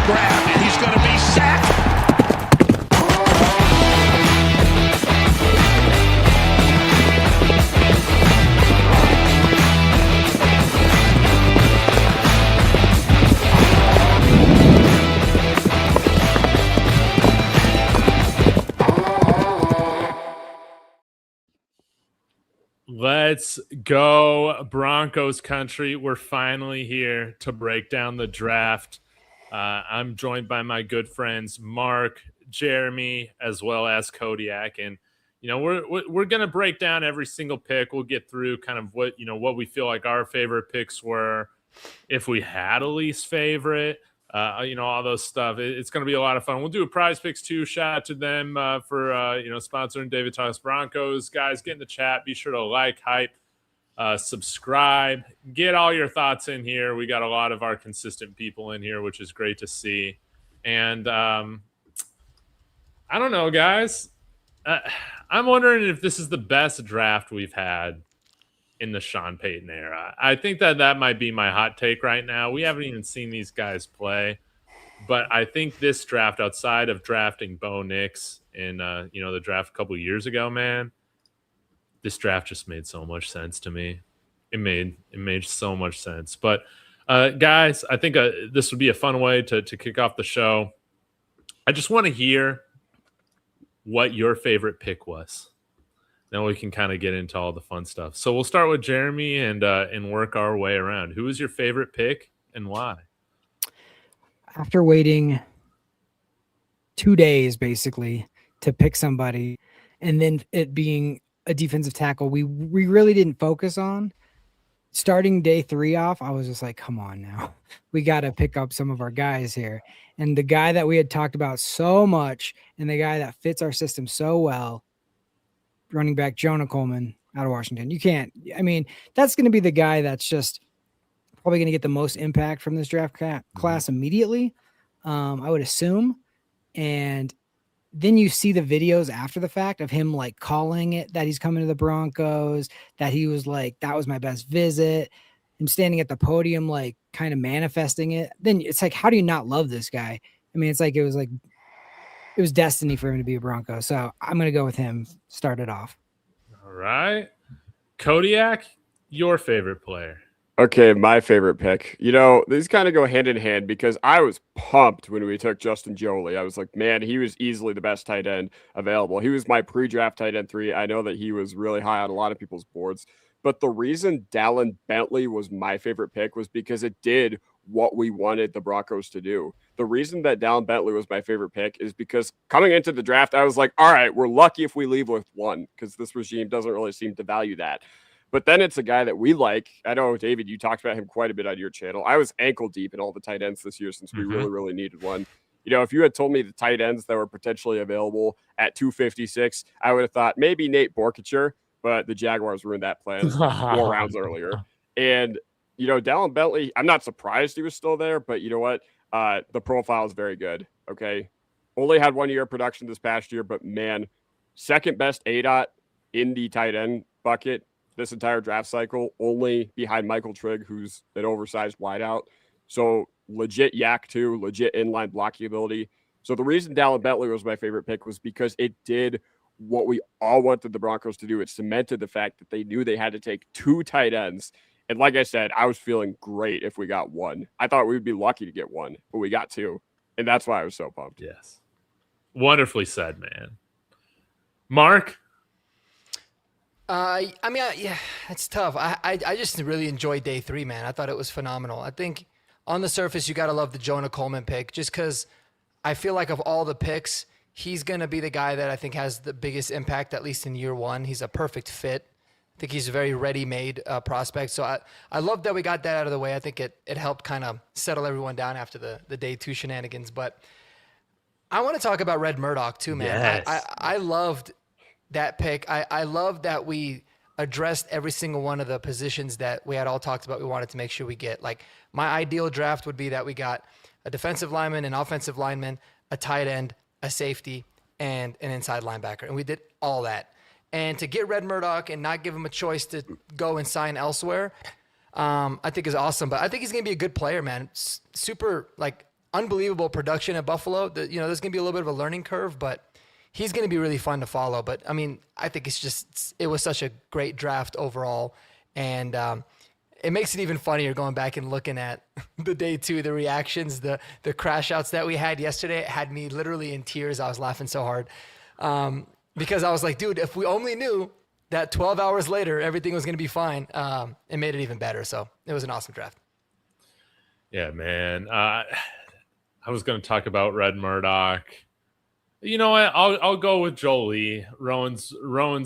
grab, and he's going to be sacked. Let's go Broncos country. We're finally here to break down the draft. I'm joined by my good friends Mark, Jeremy, as well as Kodiak, and we're gonna break down every single pick. We'll get through kind of what we feel like our favorite picks were, if we had a least favorite. All those stuff. It's going to be a lot of fun. We'll do a prize picks too. Shout out to them for sponsoring David Talks Broncos. Guys, get in the chat. Be sure to like, hype, subscribe. Get all your thoughts in here. We got a lot of our consistent people in here, which is great to see. And I don't know, guys. I'm wondering if this is the best draft we've had in the Sean Payton era. I think that might be my hot take right now. We haven't even seen these guys play, but I think this draft, outside of drafting Bo Nix in the draft a couple years ago, man, this draft just made so much sense to me. It made so much sense. But guys, I think this would be a fun way to kick off the show. I just want to hear what your favorite pick was. Then we can kind of get into all the fun stuff. So we'll start with Jeremy and work our way around. Who was your favorite pick and why? After waiting 2 days basically to pick somebody, and then it being a defensive tackle we really didn't focus on, starting day 3 off, I was just like, come on now. We got to pick up some of our guys here. And the guy that we had talked about so much and the guy that fits our system so well, running back Jonah Coleman out of Washington. That's going to be the guy that's just probably going to get the most impact from this draft class immediately, I would assume. And then you see the videos after the fact of him like calling it that he's coming to the Broncos, that he was like, that was my best visit. Him standing at the podium, like kind of manifesting it. Then it's like, how do you not love this guy? It was destiny for him to be a Bronco. So I'm going to go with him. Start it off. All right. Kodiak, your favorite player. Okay, my favorite pick. These kind of go hand in hand because I was pumped when we took Justin Joly. I was like, man, he was easily the best tight end available. He was my pre-draft tight end 3. I know that he was really high on a lot of people's boards. But the reason Dallin Bentley was my favorite pick was because it did what we wanted the Broncos to do. The reason that Dallin Bentley was my favorite pick is because coming into the draft, I was like, all right, we're lucky if we leave with 1 because this regime doesn't really seem to value that. But then it's a guy that we like. I know, David, you talked about him quite a bit on your channel. I was ankle deep in all the tight ends this year since we really, really needed one. If you had told me the tight ends that were potentially available at 256, I would have thought maybe Nate Borkature, but the Jaguars ruined that plan 4 rounds earlier. And Dallin Bentley, I'm not surprised he was still there, but you know what? The profile is very good. Okay. Only had 1 year of production this past year, but man, second best ADOT in the tight end bucket this entire draft cycle, only behind Michael Trigg, who's an oversized wideout. So legit yak too, legit inline blocking ability. So the reason Dallin Bentley was my favorite pick was because it did what we all wanted the Broncos to do. It cemented the fact that they knew they had to take 2 tight ends. And like I said, I was feeling great if we got 1. I thought we would be lucky to get 1, but we got 2. And that's why I was so pumped. Yes. Wonderfully said, man. Mark? Yeah, it's tough. I just really enjoyed day 3, man. I thought it was phenomenal. I think on the surface, you got to love the Jonah Coleman pick just because I feel like of all the picks, he's going to be the guy that I think has the biggest impact, at least in year 1. He's a perfect fit. I think he's a very ready-made prospect. So I love that we got that out of the way. I think it helped kind of settle everyone down after the day 2 shenanigans. But I want to talk about Red Murdoch too, man. Yes. I loved that pick. I love that we addressed every single one of the positions that we had all talked about we wanted to make sure we get. Like, my ideal draft would be that we got a defensive lineman, an offensive lineman, a tight end, a safety, and an inside linebacker. And we did all that. And to get Red Murdoch and not give him a choice to go and sign elsewhere, I think is awesome. But I think he's going to be a good player, man. Super, like, unbelievable production at Buffalo. There's going to be a little bit of a learning curve, but he's going to be really fun to follow. But I mean, I think it was such a great draft overall. And it makes it even funnier going back and looking at the day 2, the reactions, the crash outs that we had yesterday. It had me literally in tears. I was laughing so hard because I was like, dude, if we only knew that 12 hours later, everything was going to be fine, it made it even better. So it was an awesome draft. Yeah, man. I was going to talk about Red Murdoch. You know what? I'll go with Jolie. Rowan's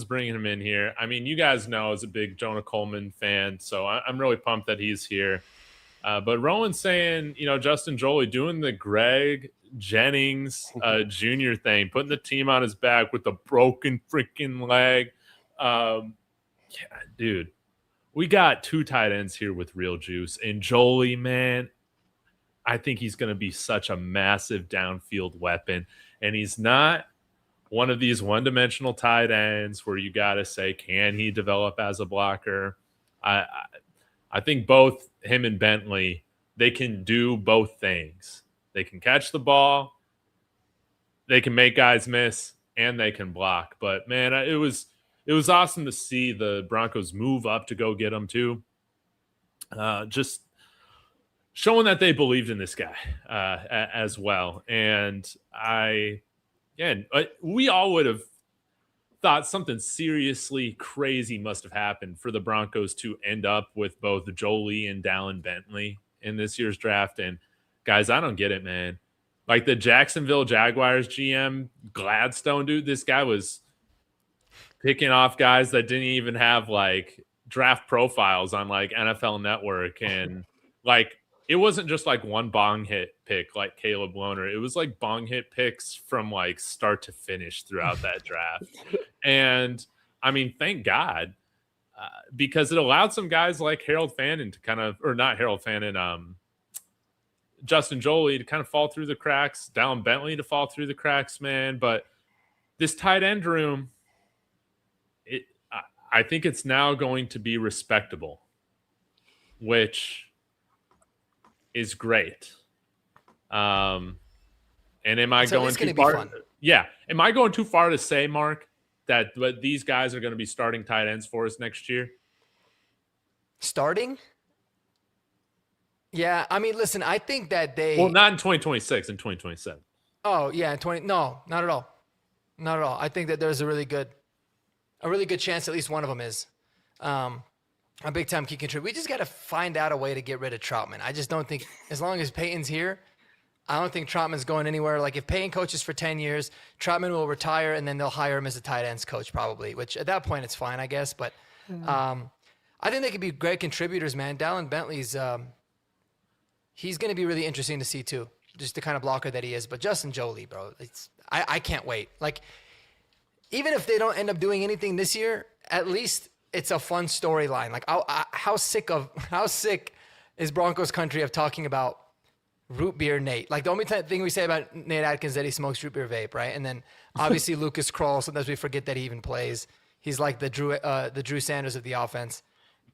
bringing him in here. I mean, you guys know as a big Jonah Coleman fan, so I'm really pumped that he's here. But Rowan's saying, Justin Jolie doing the Greg Jennings Jr. thing, putting the team on his back with a broken freaking leg. Yeah, dude, we got 2 tight ends here with real juice. And Jolie, man, I think he's going to be such a massive downfield weapon. And he's not one of these one-dimensional tight ends where you got to say, can he develop as a blocker? I think both him and Bentley, they can do both things. They can catch the ball, they can make guys miss, and they can block. But, man, it was awesome to see the Broncos move up to go get him, too. Just showing that they believed in this guy as well. And we all would have thought something seriously crazy must have happened for the Broncos to end up with both Jolie and Dallin Bentley in this year's draft. And guys, I don't get it, man. Like the Jacksonville Jaguars GM Gladstone, dude, this guy was picking off guys that didn't even have like draft profiles on like NFL Network. And like, it wasn't just like one bong hit pick like Caleb Lohner. It was like bong hit picks from like start to finish throughout that draft. And I mean, thank God, because it allowed some guys like Harold Fannin to kind of, or not Harold Fannin, Justin Jolie to kind of fall through the cracks, Dallin Bentley to fall through the cracks, man. But this tight end room, I think it's now going to be respectable, which is great. And am I going too far? Yeah. Am I going too far to say, Mark, that these guys are going to be starting tight ends for us next year? Starting? Yeah. I mean, listen, I think that well, not in 2026, in 2027. Oh, yeah. No, not at all. Not at all. I think that there's a really good chance at least one of them is. A big-time key contributor. We just got to find out a way to get rid of Troutman. I just don't think, as long as Payton's here, I don't think Troutman's going anywhere. Like, if Payton coaches for 10 years, Troutman will retire, and then they'll hire him as a tight ends coach probably, which at that point it's fine, I guess. But I think they could be great contributors, man. Dallin Bentley's he's going to be really interesting to see, too, just the kind of blocker that he is. But Justin Jolie, bro, I can't wait. Like, even if they don't end up doing anything this year, at least – it's a fun storyline. Like how sick is Broncos country of talking about root beer Nate? Like the only thing we say about Nate Atkins is that he smokes root beer vape, right? And then obviously Lucas Kroll. Sometimes we forget that he even plays. He's like the Drew Sanders of the offense,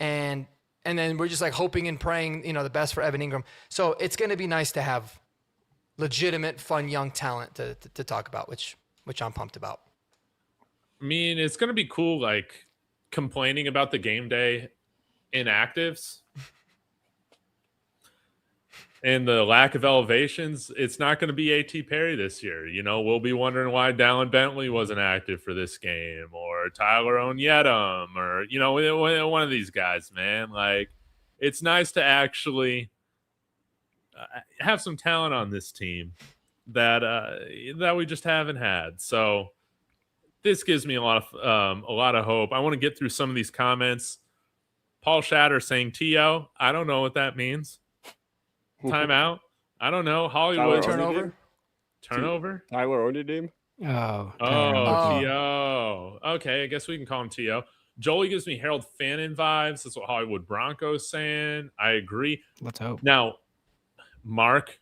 and then we're just like hoping and praying, the best for Evan Ingram. So it's going to be nice to have legitimate, fun, young talent to talk about, which I'm pumped about. I mean, it's going to be cool, like complaining about the game day inactives and the lack of elevations. It's not going to be A.T. Perry this year. We'll be wondering why Dallin Bentley wasn't active for this game, or Tyler Onyedum, or, one of these guys, man. Like, it's nice to actually have some talent on this team that we just haven't had. So this gives me a lot of hope. I want to get through some of these comments. Paul Shatter saying T.O. I don't know what that means. Timeout. I don't know. Hollywood turnover. Tyler Onyedum. Oh, T.O. Okay, I guess we can call him T.O. Jolie gives me Harold Fannin vibes. That's what Hollywood Broncos saying. I agree. Let's hope. Now, Mark,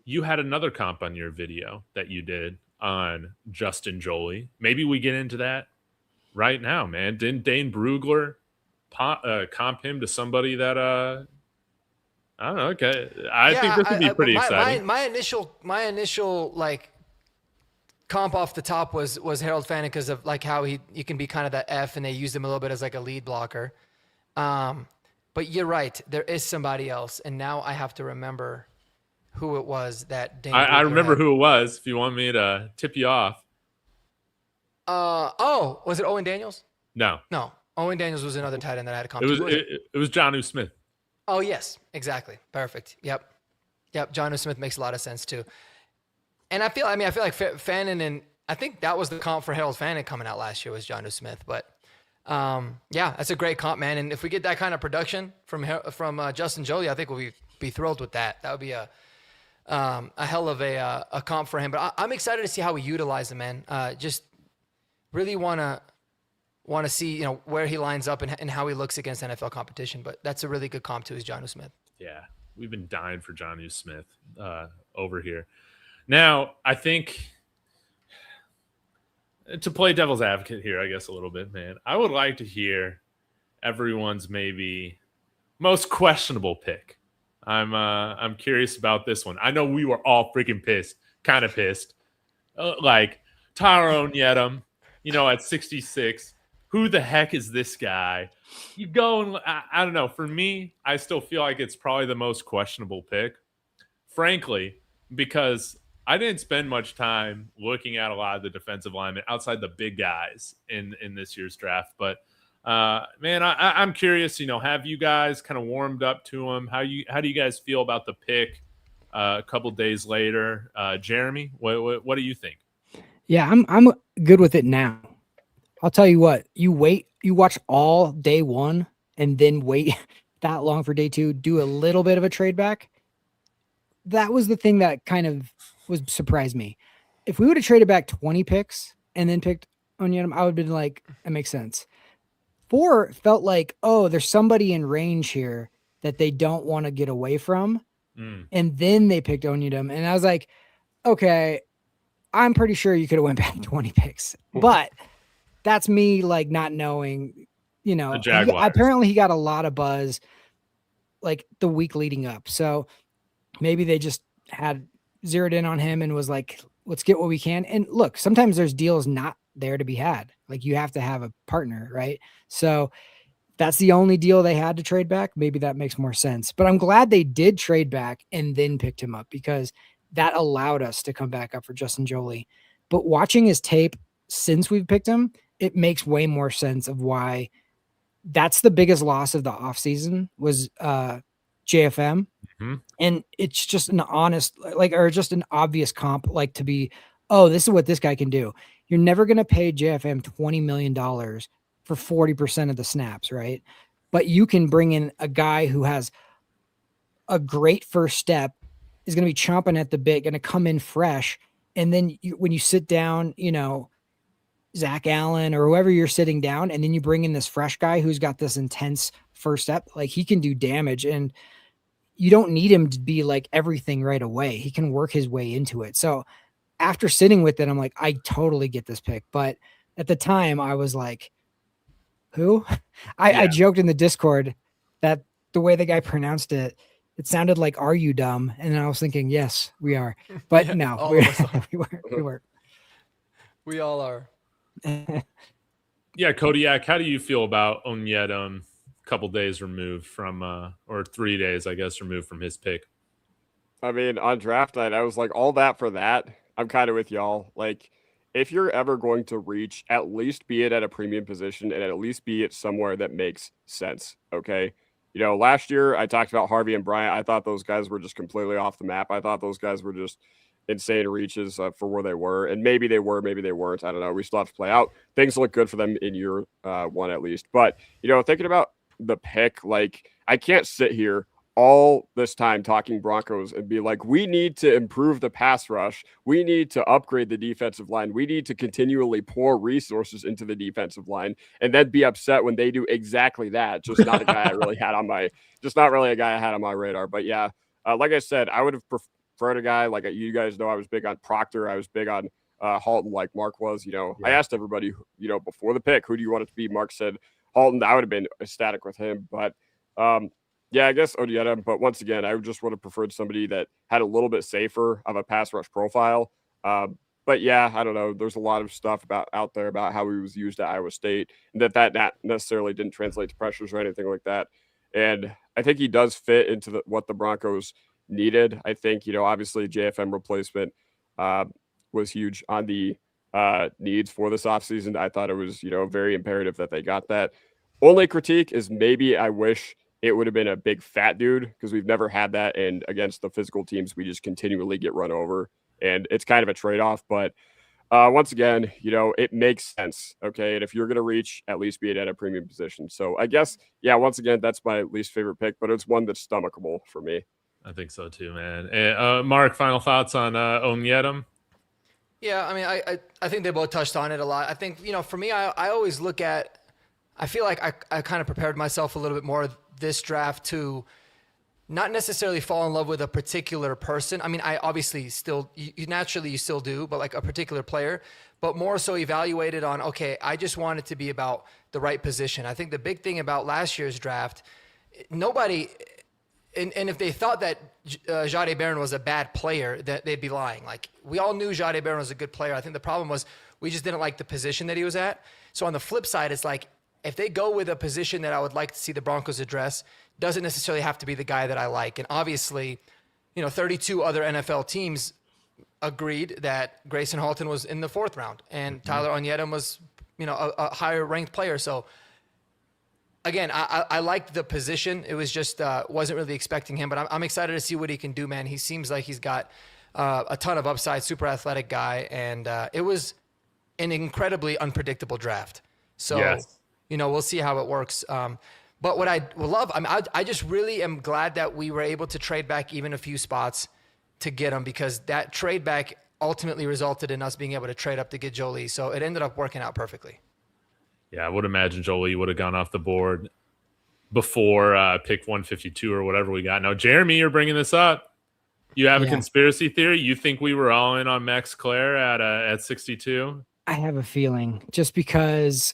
you had another comp on your video that you did on Justin Jolie. Maybe we get into that right now, man. Didn't Dane Brugler comp him to somebody that I don't know. Okay, I think this would be pretty exciting. My initial like comp off the top was Harold Fannin because of like how he can be kind of that F, and they used him a little bit as like a lead blocker. But you're right, there is somebody else, and now I have to remember who it was that Dane I remember had. who it was. If you want me to tip you off. Was it Owen Daniels? No, Owen Daniels was another tight end that I had a comp. it was Jonnu Smith. Oh yes, exactly, perfect. Yep. Jonnu Smith makes a lot of sense too. And I feel like Fannin, and I think that was the comp for Harold Fannin coming out last year was Jonnu Smith. But yeah, that's a great comp, man. And if we get that kind of production from Justin Joly, I think we'll be thrilled with that. That would be a hell of a comp for him. But I'm excited to see how we utilize him, man. Just really want to see where he lines up and how he looks against NFL competition. But that's a really good comp too, is Jonnu Smith. Yeah, we've been dying for Jonnu Smith over here. Now, I think to play devil's advocate here, I guess a little bit, man, I would like to hear everyone's maybe most questionable pick. I'm curious about this one. I know we were all freaking kind of pissed. Like Tyrone Yedem, at 66. Who the heck is this guy? You go and I don't know. For me, I still feel like it's probably the most questionable pick, frankly, because I didn't spend much time looking at a lot of the defensive linemen outside the big guys in this year's draft. But man, I'm curious. Have you guys kind of warmed up to him? How do you guys feel about the pick a couple days later? Jeremy, what do you think? Yeah, I'm good with it now. I'll tell you what. You watch all day one, and then wait that long for day two. Do a little bit of a trade back. That was the thing that kind of surprised me. If we would have traded back 20 picks and then picked Onyedem, I would have been like, that makes sense. 4 felt like, oh, there's somebody in range here that they don't want to get away from. And then they picked Onyedem. And I was like, okay, I'm pretty sure you could have went back 20 picks. But that's me like not knowing, apparently he got a lot of buzz like the week leading up. So maybe they just had zeroed in on him and was like, let's get what we can. And look, sometimes there's deals not there to be had. Like you have to have a partner, right? So that's the only deal they had to trade back. Maybe that makes more sense. But I'm glad they did trade back and then picked him up because that allowed us to come back up for Justin Joly. But watching his tape since we've picked him, it makes way more sense of why that's the biggest loss of the offseason was JFM. Mm-hmm. And it's just an honest, or just an obvious comp, to be, oh, this is what this guy can do. You're never going to pay JFM $20 million for 40% of the snaps, right? But you can bring in a guy who has a great first step, is going to be chomping at the bit, going to come in fresh. And then when you sit down, Zach Allen or whoever you're sitting down, and then you bring in this fresh guy who's got this intense first step, he can do damage. And you don't need him to be like everything right away. He can work his way into it. So after sitting with it, I'm like, I totally get this pick. But at the time I was like, who? I joked in the Discord that the way the guy pronounced it, it sounded like, are you dumb? And then I was thinking, yes, we are. But no, we weren't. We all are. Yeah, Kodiak, how do you feel about Onyedem a couple days removed from, or 3 days, I guess, removed from his pick? I mean, on draft night, I was like, all that for that. I'm kind of with y'all. Like, if you're ever going to reach, at least be it at a premium position and at least be it somewhere that makes sense, okay? Last year I talked about Harvey and Bryant. I thought those guys were just completely off the map. I thought those guys were just insane reaches for where they were. And maybe they were, maybe they weren't. I don't know. We still have to play out. Things look good for them in year one at least. But, thinking about the pick, I can't sit here all this time talking Broncos and be like, we need to improve the pass rush. We need to upgrade the defensive line. We need to continually pour resources into the defensive line and then be upset when they do exactly that. Just not a guy I really had on my radar. But yeah, like I said, I would have preferred a guy like you guys know. I was big on Proctor. I was big on Halton, like Mark was. I asked everybody, before the pick, who do you want it to be? Mark said Halton. I would have been ecstatic with him, but Yeah, I guess Odieta, but once again, I just would have preferred somebody that had a little bit safer of a pass rush profile. But yeah, I don't know. There's a lot of stuff out there about how he was used at Iowa State, and that not necessarily didn't translate to pressures or anything like that. And I think he does fit into what the Broncos needed. I think, obviously JFM replacement uh, was huge on the needs for this offseason. I thought it was, very imperative that they got that. Only critique is maybe I wish it would have been a big fat dude, because we've never had that. And against the physical teams, we just continually get run over. And it's kind of a trade-off. But once again, it makes sense. Okay. And if you're going to reach, at least be it at a premium position. So I guess, yeah, once again, that's my least favorite pick, but it's one that's stomachable for me. I think so too, man. And, Mark, final thoughts on Onyedem? Yeah, I mean, I think they both touched on it a lot. I think, for me, I always look at, I feel like I kind of prepared myself a little bit more this draft to not necessarily fall in love with a particular person. I mean, I obviously still, naturally you still do, but like a particular player, but more so evaluated on, okay, I just want it to be about the right position. I think the big thing about last year's draft, nobody, and if they thought that Jahdae Barron was a bad player, that they'd be lying. Like, we all knew Jahdae Barron was a good player. I think the problem was we just didn't like the position that he was at. So on the flip side, it's like, if they go with a position that I would like to see the Broncos address, doesn't necessarily have to be the guy that I like. And obviously, 32 other NFL teams agreed that Grayson Halton was in the 4th round and Tyler Onyedem was, a higher ranked player. So again, I liked the position. It was just, wasn't really expecting him, but I'm excited to see what he can do, man. He seems like he's got a ton of upside, super athletic guy. And it was an incredibly unpredictable draft. So, Yes. We'll see how it works. But what I love, I just really am glad that we were able to trade back even a few spots to get him, because that trade back ultimately resulted in us being able to trade up to get Jolie. So it ended up working out perfectly. Yeah, I would imagine Jolie would have gone off the board before pick 152 or whatever we got. Now, Jeremy, you're bringing this up. You have a conspiracy theory? You think we were all in on Max Clare at 62? I have a feeling, just because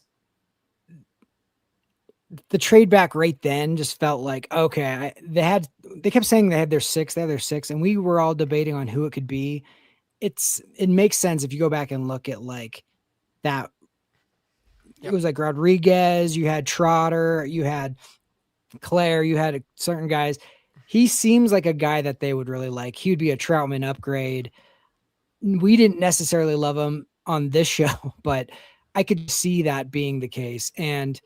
the trade back right then just felt like, okay, they kept saying they had their 6, and we were all debating on who it could be. It makes sense if you go back and look at like that. It was like Rodriguez, you had Trotter, you had Claire, you had certain guys. He seems like a guy that they would really like. He would be a Troutman upgrade. We didn't necessarily love him on this show, but I could see that being the case. And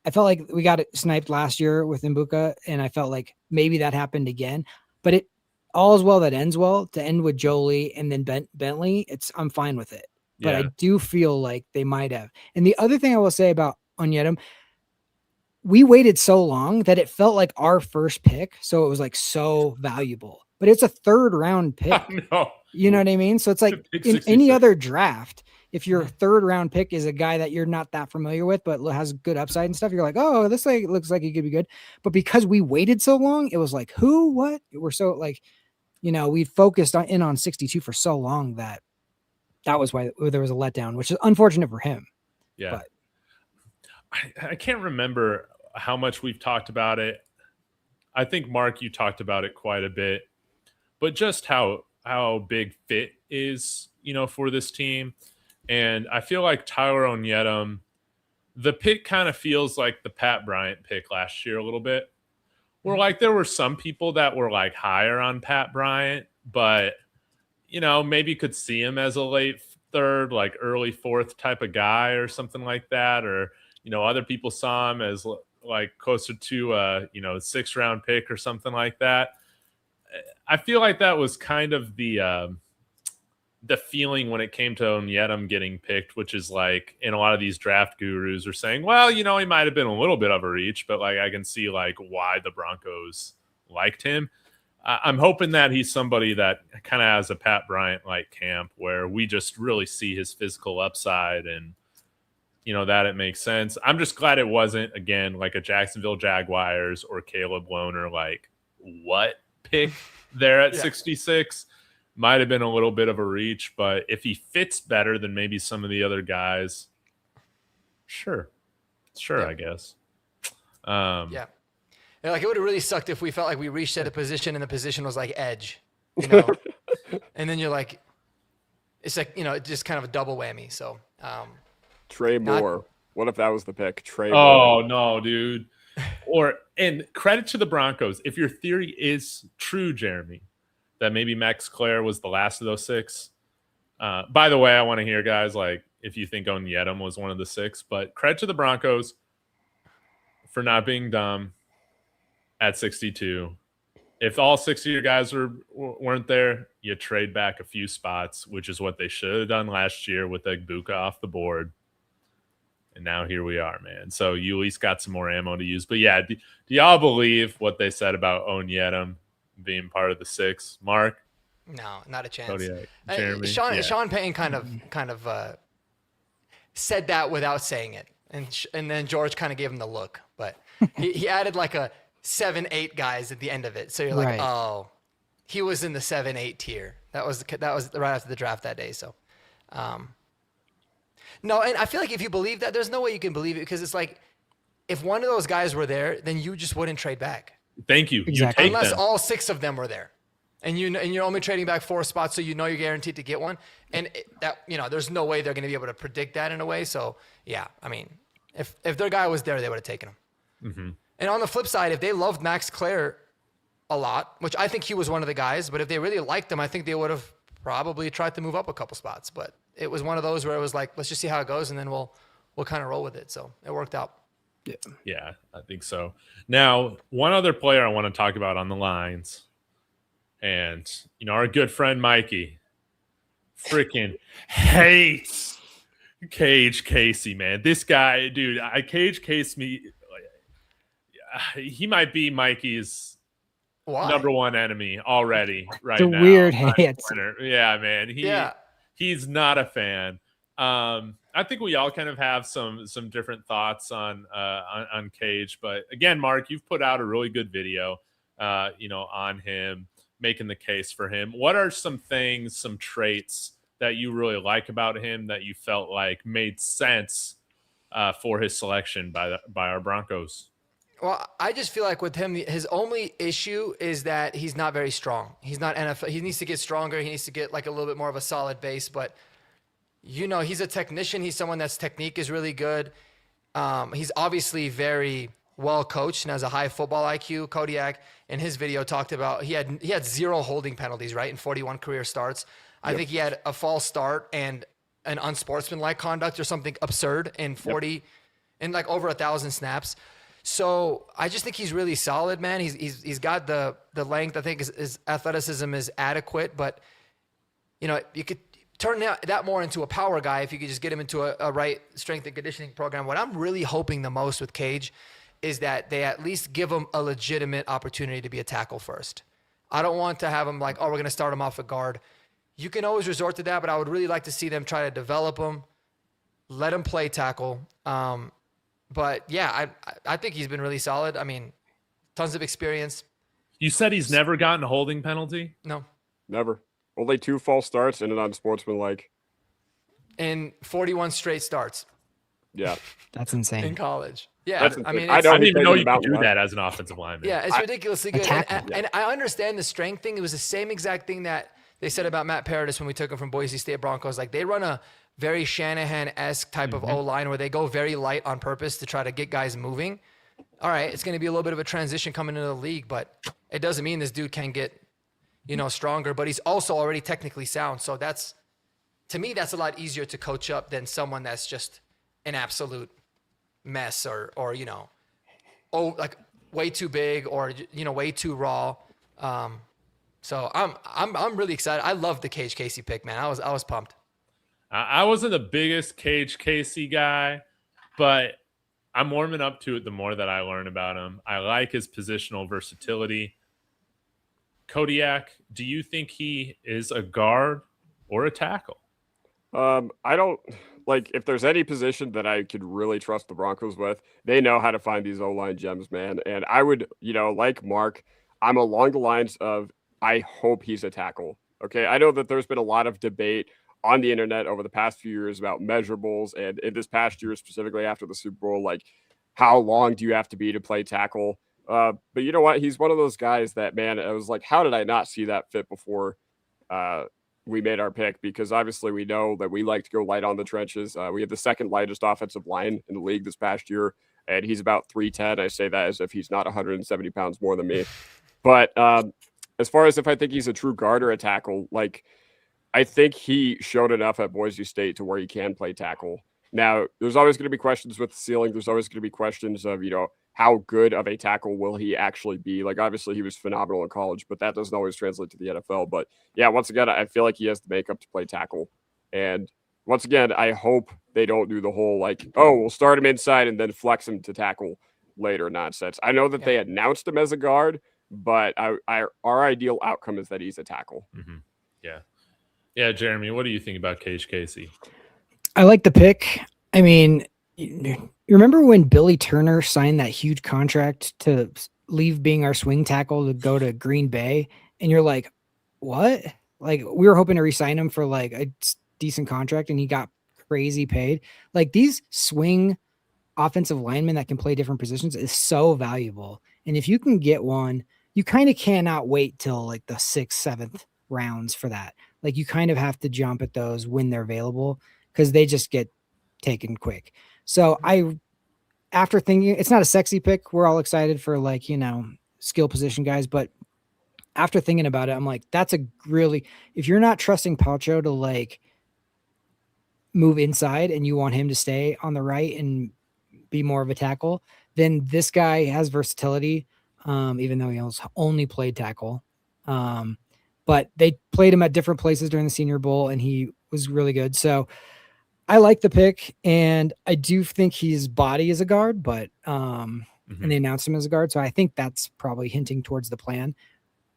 I felt like we got it sniped last year with Mbuka, and I felt like maybe that happened again. But it all is well that ends well. To end with Jolie and then Bentley, I'm fine with it. But I do feel like they might have. And the other thing I will say about Onyedem, we waited so long that it felt like our first pick, so it was like so valuable. But it's a 3rd round pick. No. You know what I mean? So it's like in any other draft, if your 3rd round pick is a guy that you're not that familiar with, but has good upside and stuff, you're like, oh, this looks like he could be good. But because we waited so long, it was like, who, what? We're so like, we focused on 62 for so long that was why there was a letdown, which is unfortunate for him. Yeah. But I can't remember how much we've talked about it. I think, Mark, you talked about it quite a bit, but just how big fit is, for this team. And I feel like Tyler Onyedem, the pick kind of feels like the Pat Bryant pick last year a little bit. Where like there were some people that were like higher on Pat Bryant, but maybe could see him as a late 3rd, like early 4th type of guy or something like that. Or, other people saw him as like closer to a 6th round pick or something like that. I feel like that was kind of the feeling when it came to Onyedem getting picked, which is like, in a lot of these draft gurus are saying, well, he might have been a little bit of a reach, but like I can see like why the Broncos liked him. I'm hoping that he's somebody that kind of has a Pat Bryant like camp where we just really see his physical upside and, that it makes sense. I'm just glad it wasn't, again, like a Jacksonville Jaguars or Caleb Loner, like what pick there at 66. Might have been a little bit of a reach, but if he fits better than maybe some of the other guys, sure, I guess. Yeah. Like it would have really sucked if we felt like we reached at a position and the position was like edge, you know, and then you're like, it's like, you know, just kind of a double whammy. So, Trey Moore. What if that was the pick? Trey Moore. Oh no, dude. And credit to the Broncos. If your theory is true, Jeremy, that maybe Max Clare was the last of those 6. By the way, I want to hear, guys, like if you think Onyedem was one of the 6, but credit to the Broncos for not being dumb at 62. If all 6 of your guys weren't there, you trade back a few spots, which is what they should have done last year with Egbuka off the board. And now here we are, man. So you at least got some more ammo to use. But yeah, do y'all believe what they said about Onyedem being part of the 6? Mark? No, not a chance. Kodiak, Jeremy? Sean Payton kind of said that without saying it, and then George kind of gave him the look, but he added like a 7-8 guys at the end of it. So you're like, oh, he was in the 7-8 tier. That was right after the draft that day. So, no, and I feel like if you believe that, there's no way you can believe it, because it's like if one of those guys were there, then you just wouldn't trade back. Thank you. Exactly. You Unless them. all 6 of them were there. And you're only trading back 4 spots, so you know you're guaranteed to get one. And there's no way they're going to be able to predict that in a way. So yeah, I mean, if their guy was there, they would have taken him. Mm-hmm. And on the flip side, if they loved Max Clare a lot, which I think he was one of the guys, but if they really liked him, I think they would have probably tried to move up a couple spots. But it was one of those where it was like, let's just see how it goes, and then we'll kind of roll with it. So it worked out. Yeah, I think so. Now, one other player I want to talk about on the lines. And, our good friend Mikey freaking hates Cage Casey, man. This guy, dude, Cage Casey me. He might be Mikey's number one enemy already right now. It's a weird hate. Yeah, man. He's not a fan. I think we all kind of have some different thoughts on Cage. But again, Mark, you've put out a really good video, on him, making the case for him. What are some things, some traits that you really like about him that you felt like made sense for his selection by our Broncos? Well, I just feel like with him, his only issue is that he's not very strong. He's not NFL. He needs to get stronger. He needs to get like a little bit more of a solid base. But, he's a technician. He's someone that's technique is really good. He's obviously very well coached and has a high football IQ. Kodiak in his video talked about he had 0 holding penalties, right, in 41 career starts. I think he had a false start and an unsportsmanlike conduct or something absurd in 40 in like over 1,000 snaps. So I just think he's really solid, man. He's got the length. I think his athleticism is adequate, but you could turn that more into a power guy if you could just get him into a right strength and conditioning program. What I'm really hoping the most with Cage is that they at least give him a legitimate opportunity to be a tackle first. I don't want to have him like, we're going to start him off at guard. You can always resort to that, but I would really like to see them try to develop him, let him play tackle. But yeah, I think he's been really solid. I mean, tons of experience. You said he's never gotten a holding penalty? No. Never. Only 2 false starts and an unsportsmanlike. In 41 straight starts. Yeah. That's insane. In college. Yeah, That's I mean, I didn't even know you about could do one. that as an offensive lineman. Yeah, it's ridiculously good. And I understand the strength thing. It was the same exact thing that they said about Matt Paradis when we took him from Boise State Broncos. Like, they run a very Shanahan-esque type of O-line where they go very light on purpose to try to get guys moving. All right, it's going to be a little bit of a transition coming into the league, but it doesn't mean this dude can get, stronger. But he's also already technically sound. So to me, that's a lot easier to coach up than someone that's just an absolute mess or like way too big or way too raw. So I'm really excited. I love the Cage Casey pick, man. I was pumped. I wasn't the biggest Cage Casey guy, but I'm warming up to it the more that I learn about him. I like his positional versatility. Kodiak, do you think he is a guard or a tackle? I don't like if there's any position that I could really trust the Broncos with, they know how to find these O-line gems, man. And I would, like Mark, I'm along the lines of I hope he's a tackle. Okay. I know that there's been a lot of debate on the internet over the past few years about measurables, and in this past year specifically after the Super Bowl, like how long do you have to be to play tackle? But you know what? He's one of those guys that, man, I was like, how did I not see that fit before we made our pick? Because obviously we know that we like to go light on the trenches. We have the second lightest offensive line in the league this past year, and he's about 310. I say that as if he's not 170 pounds more than me. But as far as if I think he's a true guard or a tackle, like, I think he showed enough at Boise State to where he can play tackle. Now, there's always going to be questions with the ceiling. There's always going to be questions of, how good of a tackle will he actually be? Like, obviously, he was phenomenal in college, but that doesn't always translate to the NFL. But yeah, once again, I feel like he has the makeup to play tackle. And once again, I hope they don't do the whole, like, oh, we'll start him inside and then flex him to tackle later nonsense. I know that they announced him as a guard, but our ideal outcome is that he's a tackle. Mm-hmm. Yeah. Yeah, Jeremy, what do you think about Cage Casey? I like the pick. I mean, you remember when Billy Turner signed that huge contract to leave being our swing tackle to go to Green Bay? And you're like, what? Like, we were hoping to re-sign him for like a decent contract, and he got crazy paid. Like, these swing offensive linemen that can play different positions is so valuable. And if you can get one, you kind of cannot wait till like the 6th, 7th rounds for that. Like, you kind of have to jump at those when they're available, because they just get taken quick. So after thinking, it's not a sexy pick. We're all excited for, like, skill position guys, but after thinking about it, I'm like, that's a really, if you're not trusting Palcho to like move inside and you want him to stay on the right and be more of a tackle, then this guy has versatility. Even though he only played tackle. But they played him at different places during the Senior Bowl, and he was really good. So I like the pick, and I do think his body is a guard, but and they announced him as a guard. So I think that's probably hinting towards the plan.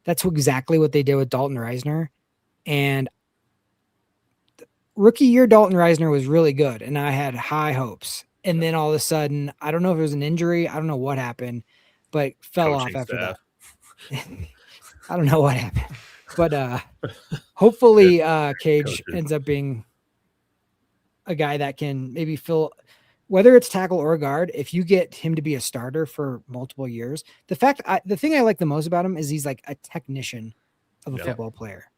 That's exactly what they did with Dalton Reisner. And rookie year, Dalton Reisner was really good, and I had high hopes. And then all of a sudden, I don't know if it was an injury. I don't know what happened, but fell off after that. I don't know what happened. But hopefully Cage ends up being a guy that can maybe fill, whether it's tackle or guard, if you get him to be a starter for multiple years. The thing I like the most about him is he's like a technician of a football player.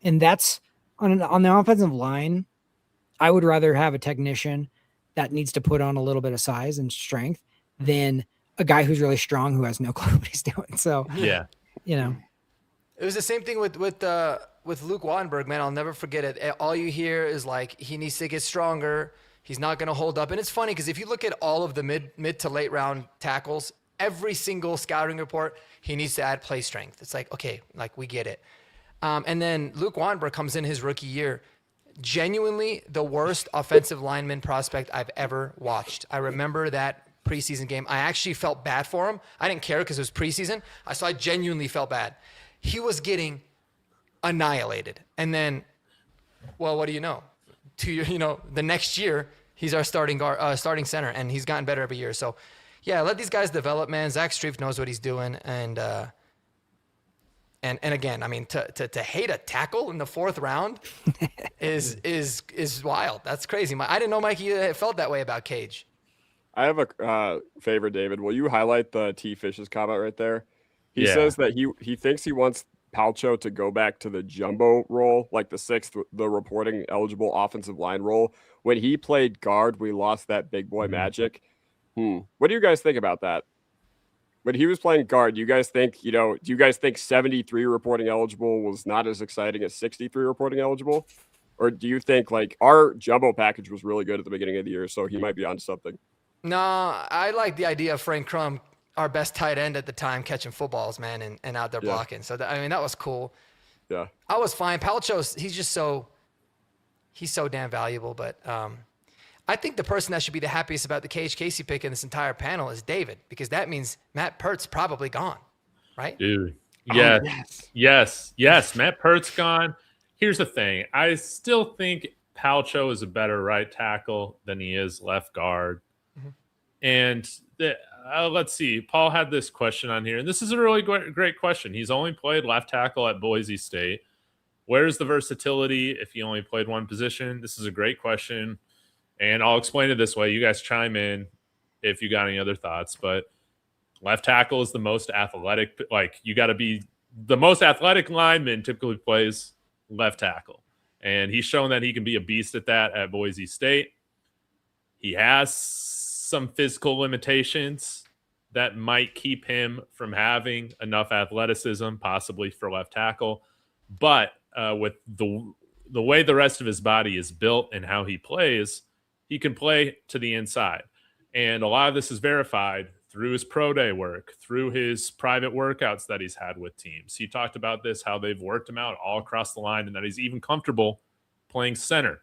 And that's on the offensive line. I would rather have a technician that needs to put on a little bit of size and strength than a guy who's really strong who has no clue what he's doing. So, It was the same thing with Luke Wattenberg, man. I'll never forget it. All you hear is like, he needs to get stronger. He's not going to hold up. And it's funny because if you look at all of the mid to late round tackles, every single scouting report, he needs to add play strength. It's like, okay, like, we get it. And then Luke Wattenberg comes in his rookie year, genuinely the worst offensive lineman prospect I've ever watched. I remember that preseason game. I actually felt bad for him. I didn't care because it was preseason. So I genuinely felt bad. He was getting annihilated. And then, well, what do you know? The next year, he's our starting center, and he's gotten better every year. So, yeah, let these guys develop, man. Zach Strief knows what he's doing. And again, I mean, to hate a tackle in the 4th round is wild. That's crazy. I didn't know Mikey felt that way about Cage. I have a favor, David. Will you highlight the T. Fish's comment right there? He says that he thinks he wants Palcho to go back to the jumbo role, like the 6th, the reporting eligible offensive line role. When he played guard, we lost that big boy magic. What do you guys think about that? When he was playing guard, do you guys think 73 reporting eligible was not as exciting as 63 reporting eligible? Or do you think like our jumbo package was really good at the beginning of the year, so he might be on something? No, I like the idea of Frank Crum, our best tight end at the time, catching footballs, man, and out there blocking. So, that was cool. Yeah. I was fine. Palcho's, he's so damn valuable. But I think the person that should be the happiest about the Cage Casey pick in this entire panel is David, because that means Matt Peart's probably gone, right? Dude, yes. Matt Peart's gone. Here's the thing. I still think Palcho is a better right tackle than he is left guard. And let's see. Paul had this question on here, and this is a really great question. He's only played left tackle at Boise State. Where's the versatility if he only played one position? This is a great question, and I'll explain it this way. You guys chime in if you got any other thoughts. But Left tackle is the most athletic. Like, you got to be the most athletic lineman typically plays left tackle. And he's shown that he can be a beast at that at Boise State. He has some physical limitations that might keep him from having enough athleticism, possibly for left tackle. But with the way the rest of his body is built and how he plays, he can play to the inside. And a lot of this is verified through his pro day work, through his private workouts that he's had with teams. He talked about this, how they've worked him out all across the line and that he's even comfortable playing center.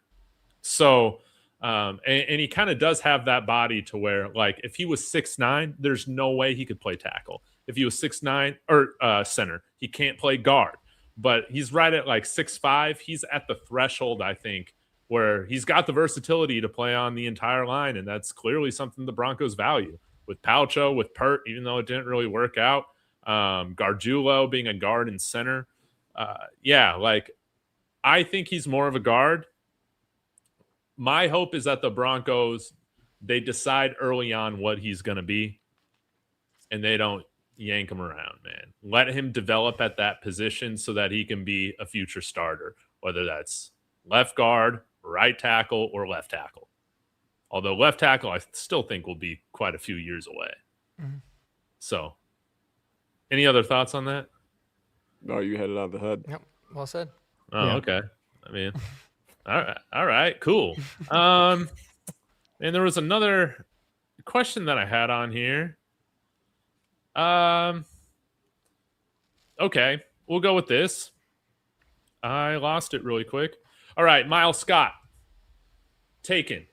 So, and he kind of does have that body to where, like, if he was 6'9", there's no way he could play tackle. If he was 6'9", or center, he can't play guard. But he's right at like 6'5". He's at the threshold, I think, where he's got the versatility to play on the entire line, and that's clearly something the Broncos value. With Palcho, with Pert, even though it didn't really work out, Gargiulo being a guard and center. Like, I think he's more of a guard. My hope is that the Broncos, they decide early on what he's going to be, and they don't yank him around, man. Let him develop at that position so that he can be a future starter, whether that's left guard, right tackle, or left tackle. Although left tackle, I still think will be quite a few years away. Mm-hmm. So, any other thoughts on that? No, you had it on the head. Yep, well said. Oh, yeah. Okay. I mean, all right, cool. And there was another question that I had on here. Okay, we'll go with this. I lost it really quick. All right, Miles Scott, taken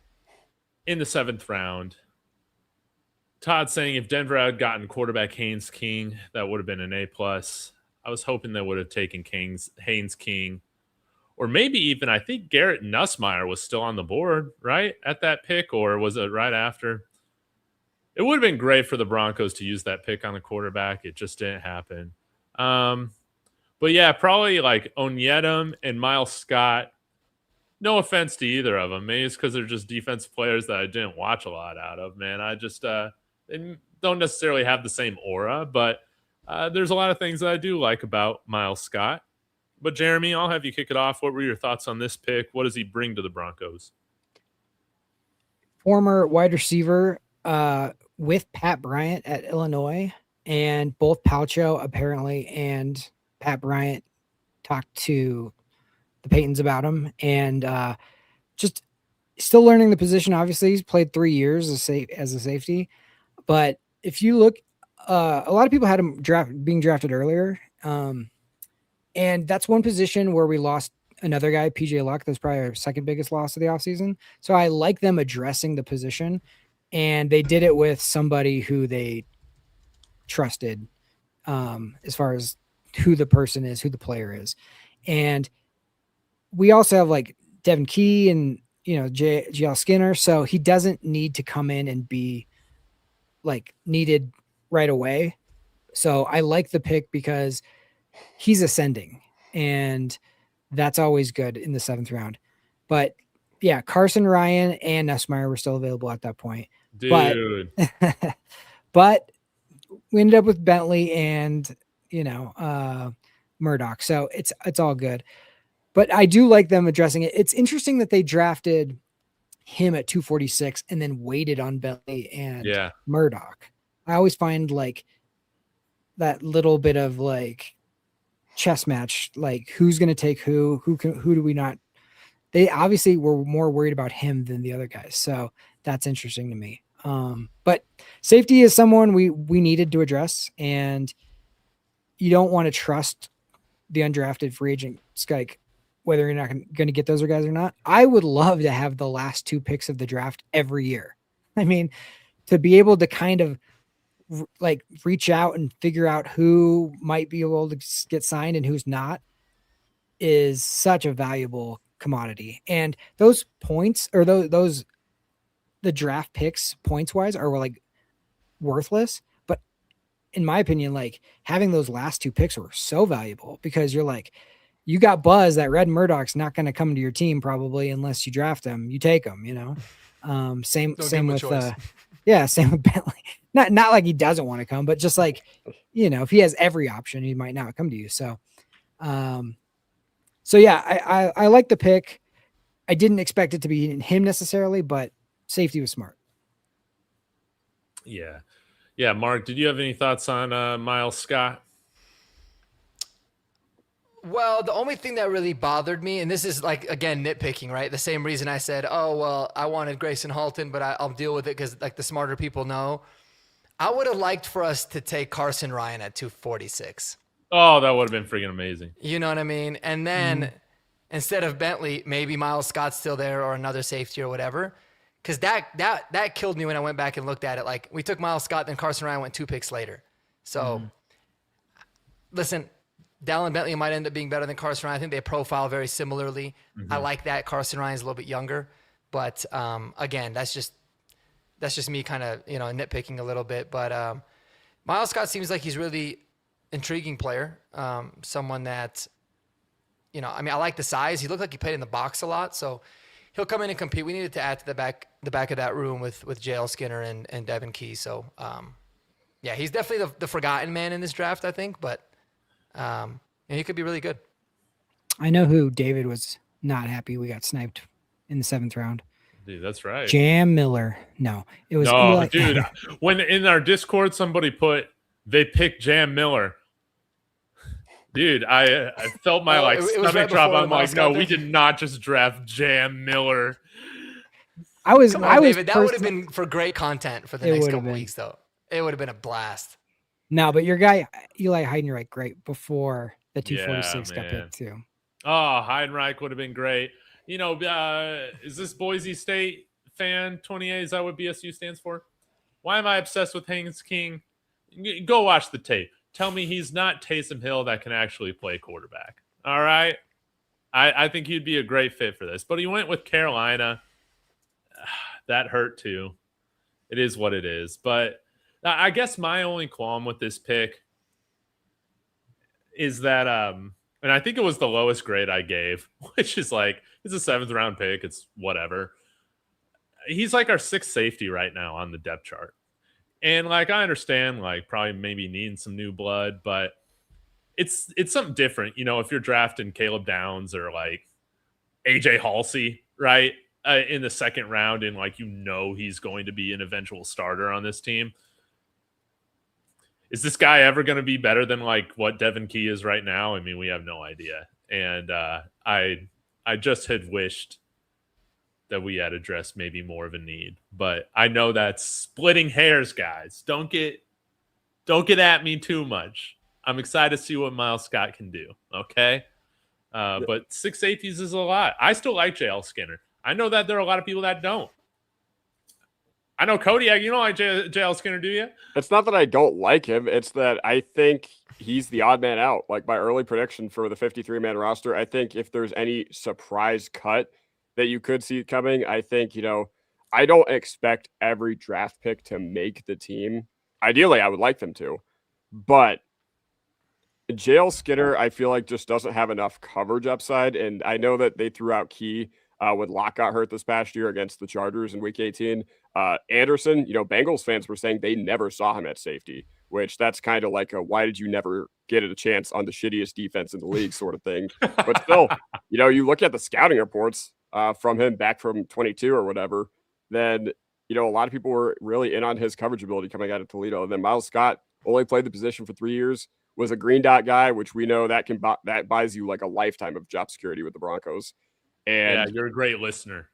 in the 7th round. Todd saying if Denver had gotten quarterback Haynes King, that would have been an A+. I was hoping they would have taken Haynes King. Or maybe even, I think Garrett Nussmeier was still on the board, right, at that pick, or was it right after? It would have been great for the Broncos to use that pick on the quarterback. It just didn't happen. But yeah, probably like Onyedem and Miles Scott. No offense to either of them. Maybe it's because they're just defensive players that I didn't watch a lot out of, man. I just they don't necessarily have the same aura, but there's a lot of things that I do like about Miles Scott. But Jeremy, I'll have you kick it off. What were your thoughts on this pick? What does he bring to the Broncos? Former wide receiver with Pat Bryant at Illinois, and both Palcho apparently and Pat Bryant talked to the Paytons about him, and just still learning the position. Obviously, he's played 3 years as a safety, but if you look, a lot of people had him being drafted earlier, and that's one position where we lost another guy, PJ Luck. That's probably our second biggest loss of the offseason. So I like them addressing the position, and they did it with somebody who they trusted as far as who the person is, who the player is. And we also have like Devin Key and, JL Skinner. So he doesn't need to come in and be like needed right away. So I like the pick because he's ascending, and that's always good in the 7th round. But yeah, Carson Ryan and Nussmeier were still available at that point. Dude. But we ended up with Bentley and, Murdoch. So it's all good. But I do like them addressing it. It's interesting that they drafted him at 246 and then waited on Bentley and Murdoch. I always find like that little bit of like chess match, like who's going to take who do we not? They obviously were more worried about him than the other guys. So that's interesting to me. But safety is someone we needed to address, and you don't want to trust the undrafted free agent, like whether you're not going to get those guys or not. I would love to have the last 2 picks of the draft every year. I mean, to be able to kind of like reach out and figure out who might be able to get signed and who's not is such a valuable commodity. And those points, or those the draft picks points wise are like worthless. But in my opinion, like having those last 2 picks were so valuable because you're like, you got buzz that Red Murdoch's not going to come to your team probably unless you draft him. You take him, Same No, same give him a with choice. same with Bentley. Not like he doesn't want to come, but just like, if he has every option, he might not come to you. So yeah, I like the pick. I didn't expect it to be him necessarily, but safety was smart. Yeah. Yeah, Mark, did you have any thoughts on Miles Scott? Well, the only thing that really bothered me, and this is like, again, nitpicking, right? The same reason I said, oh, well, I wanted Grayson Halton, but I'll deal with it because like the smarter people know. I would have liked for us to take Carson Ryan at 246. Oh, that would have been freaking amazing. You know what I mean? And then instead of Bentley, maybe Miles Scott's still there or another safety or whatever. Because that killed me when I went back and looked at it. Like, we took Miles Scott, then Carson Ryan went 2 picks later. So, listen, Dallin Bentley might end up being better than Carson Ryan. I think they profile very similarly. I like that. Carson Ryan's a little bit younger. But, again, that's just me kind of, nitpicking a little bit. But Miles Scott seems like he's really intriguing player. Someone that, I like the size. He looked like he played in the box a lot. So he'll come in and compete. We needed to add to the back of that room with JL Skinner and Devin Key. So, yeah, he's definitely the forgotten man in this draft, I think. But he could be really good. I know who David was not happy we got sniped in the 7th round. Dude, that's right. Jam Miller. No, it was No, Eli. dude. When in our Discord somebody put they picked Jam Miller. Dude, I felt my it was stomach right drop. before I'm the like, no, Moscow we thing? did not just draft Jam Miller. Come on, David. That would have been for great content for the It next would have couple been. weeks, though. It would have been a blast. No, but your guy Eli Heidenreich, great before the 246 got man. picked too. Oh, Heidenreich would have been great. Is this Boise State fan 28? Is that what BSU stands for? Why am I obsessed with Haynes King? Go watch the tape. Tell me he's not Taysom Hill that can actually play quarterback. All right? I think he'd be a great fit for this. But he went with Carolina. That hurt too. It is what it is. But I guess my only qualm with this pick is that and I think it was the lowest grade I gave, which is like, it's a 7th round pick. It's whatever. He's like our 6th safety right now on the depth chart. And like, I understand like probably maybe needing some new blood, but it's something different. If you're drafting Caleb Downs or like AJ Halsey, right? In the 2nd round and like, he's going to be an eventual starter on this team. Is this guy ever going to be better than like what Devin Key is right now? I mean, we have no idea. And I just had wished that we had addressed maybe more of a need. But I know that's splitting hairs, guys. Don't get at me too much. I'm excited to see what Miles Scott can do. Okay. But 6 safeties is a lot. I still like JL Skinner. I know that there are a lot of people that don't. I know Kodiak, you don't like JL Skinner, do you? It's not that I don't like him. It's that I think he's the odd man out. Like my early prediction for the 53-man roster, I think if there's any surprise cut that you could see coming, I think, I don't expect every draft pick to make the team. Ideally, I would like them to. But JL Skinner, I feel like just doesn't have enough coverage upside. And I know that they threw out Key when Locke got hurt this past year against the Chargers in Week 18. Anderson, Bengals fans were saying they never saw him at safety, which that's kind of like a why did you never get a chance on the shittiest defense in the league sort of thing. But still, you look at the scouting reports from him back from 22 or whatever, then, a lot of people were really in on his coverage ability coming out of Toledo. And then Miles Scott only played the position for 3 years, was a green dot guy, which we know that that buys you like a lifetime of job security with the Broncos. And yeah, you're a great listener.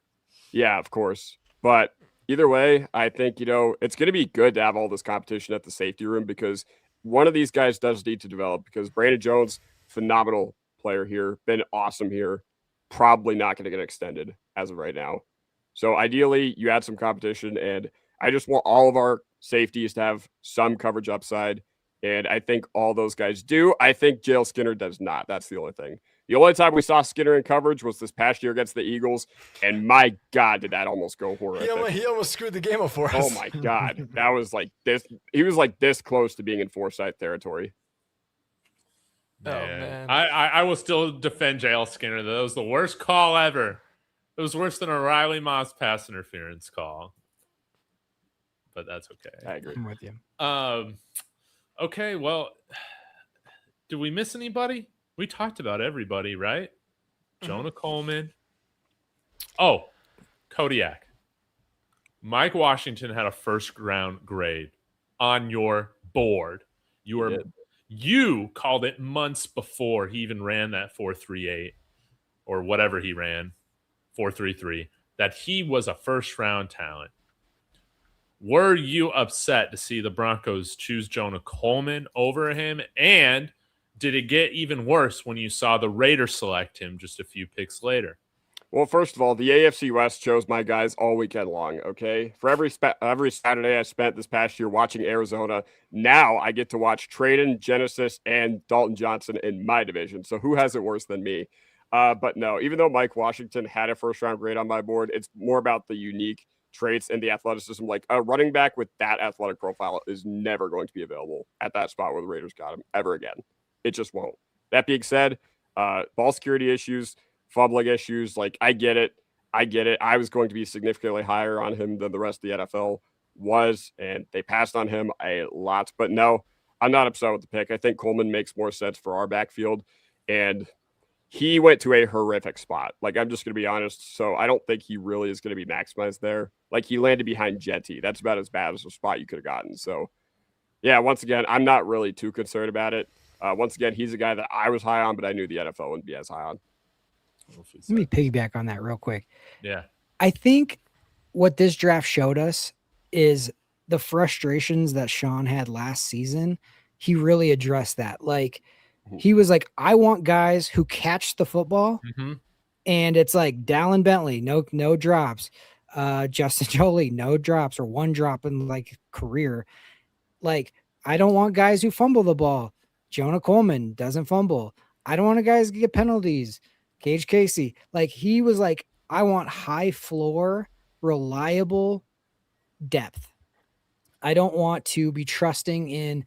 Yeah, of course. But either way, I think, it's going to be good to have all this competition at the safety room because one of these guys does need to develop because Brandon Jones, phenomenal player here, been awesome here, probably not going to get extended as of right now. So ideally, you add some competition, and I just want all of our safeties to have some coverage upside, and I think all those guys do. I think JL Skinner does not. That's the only thing. The only time we saw Skinner in coverage was this past year against the Eagles, and my God, did that almost go horrific. He almost screwed the game up for us. Oh, my God. That was like this. He was like this close to being in Forsyth territory. Man. I will still defend JL Skinner. That was the worst call ever. It was worse than a Riley Moss pass interference call, but that's okay. I agree. I'm with you. Okay, well, did we miss anybody? We talked about everybody, right? Jonah Coleman. Oh, Kodiak. Mike Washington had a first round grade on your board. You called it months before he even ran that 4.38 or whatever he ran, 4.33, that he was a first round talent. Were you upset to see the Broncos choose Jonah Coleman over him? And did it get even worse when you saw the Raiders select him just a few picks later? Well, first of all, the AFC West chose my guys all weekend long, okay? For every Saturday I spent this past year watching Arizona, now I get to watch Traden, Genesis, and Dalton Johnson in my division. So who has it worse than me? But no, even though Mike Washington had a first-round grade on my board, it's more about the unique traits and the athleticism. Like a running back with that athletic profile is never going to be available at that spot where the Raiders got him ever again. It just won't. That being said, ball security issues, fumbling issues, like I get it. I was going to be significantly higher on him than the rest of the NFL was, and they passed on him a lot. But no, I'm not upset with the pick. I think Coleman makes more sense for our backfield, and he went to a horrific spot. Like, I'm just going to be honest. So I don't think he really is going to be maximized there. Like, he landed behind Jetty. That's about as bad as a spot you could have gotten. So, yeah, once again, I'm not really too concerned about it. Once again, he's a guy that I was high on, but I knew the NFL wouldn't be as high on. Let me piggyback on that real quick. Yeah. I think what this draft showed us is the frustrations that Sean had last season. He really addressed that. Like, he was like, I want guys who catch the football. And it's like Dallin Bentley, no drops. Justin Jolie, no drops or one drop in like career. Like, I don't want guys who fumble the ball. Jonah Coleman doesn't fumble. I don't want guys to get penalties. Gage Casey, like, he was like, I want high floor, reliable depth. I don't want to be trusting in,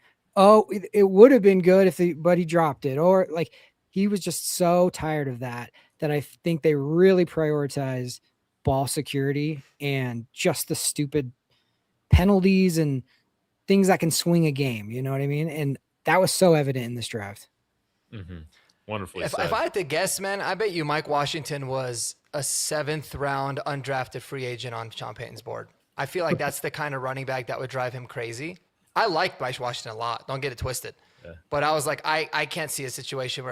it would have been good but he dropped it. Or like, he was just so tired of that I think they really prioritize ball security and just the stupid penalties and things that can swing a game. You know what I mean? And that was so evident in this draft. Wonderfully If said. I had to guess, man, I bet you Mike Washington was a 7th round undrafted free agent on Sean Payton's board. I feel like that's the kind of running back that would drive him crazy. I like Mike Washington a lot. Don't get it twisted. Yeah. But I was like, I can't see a situation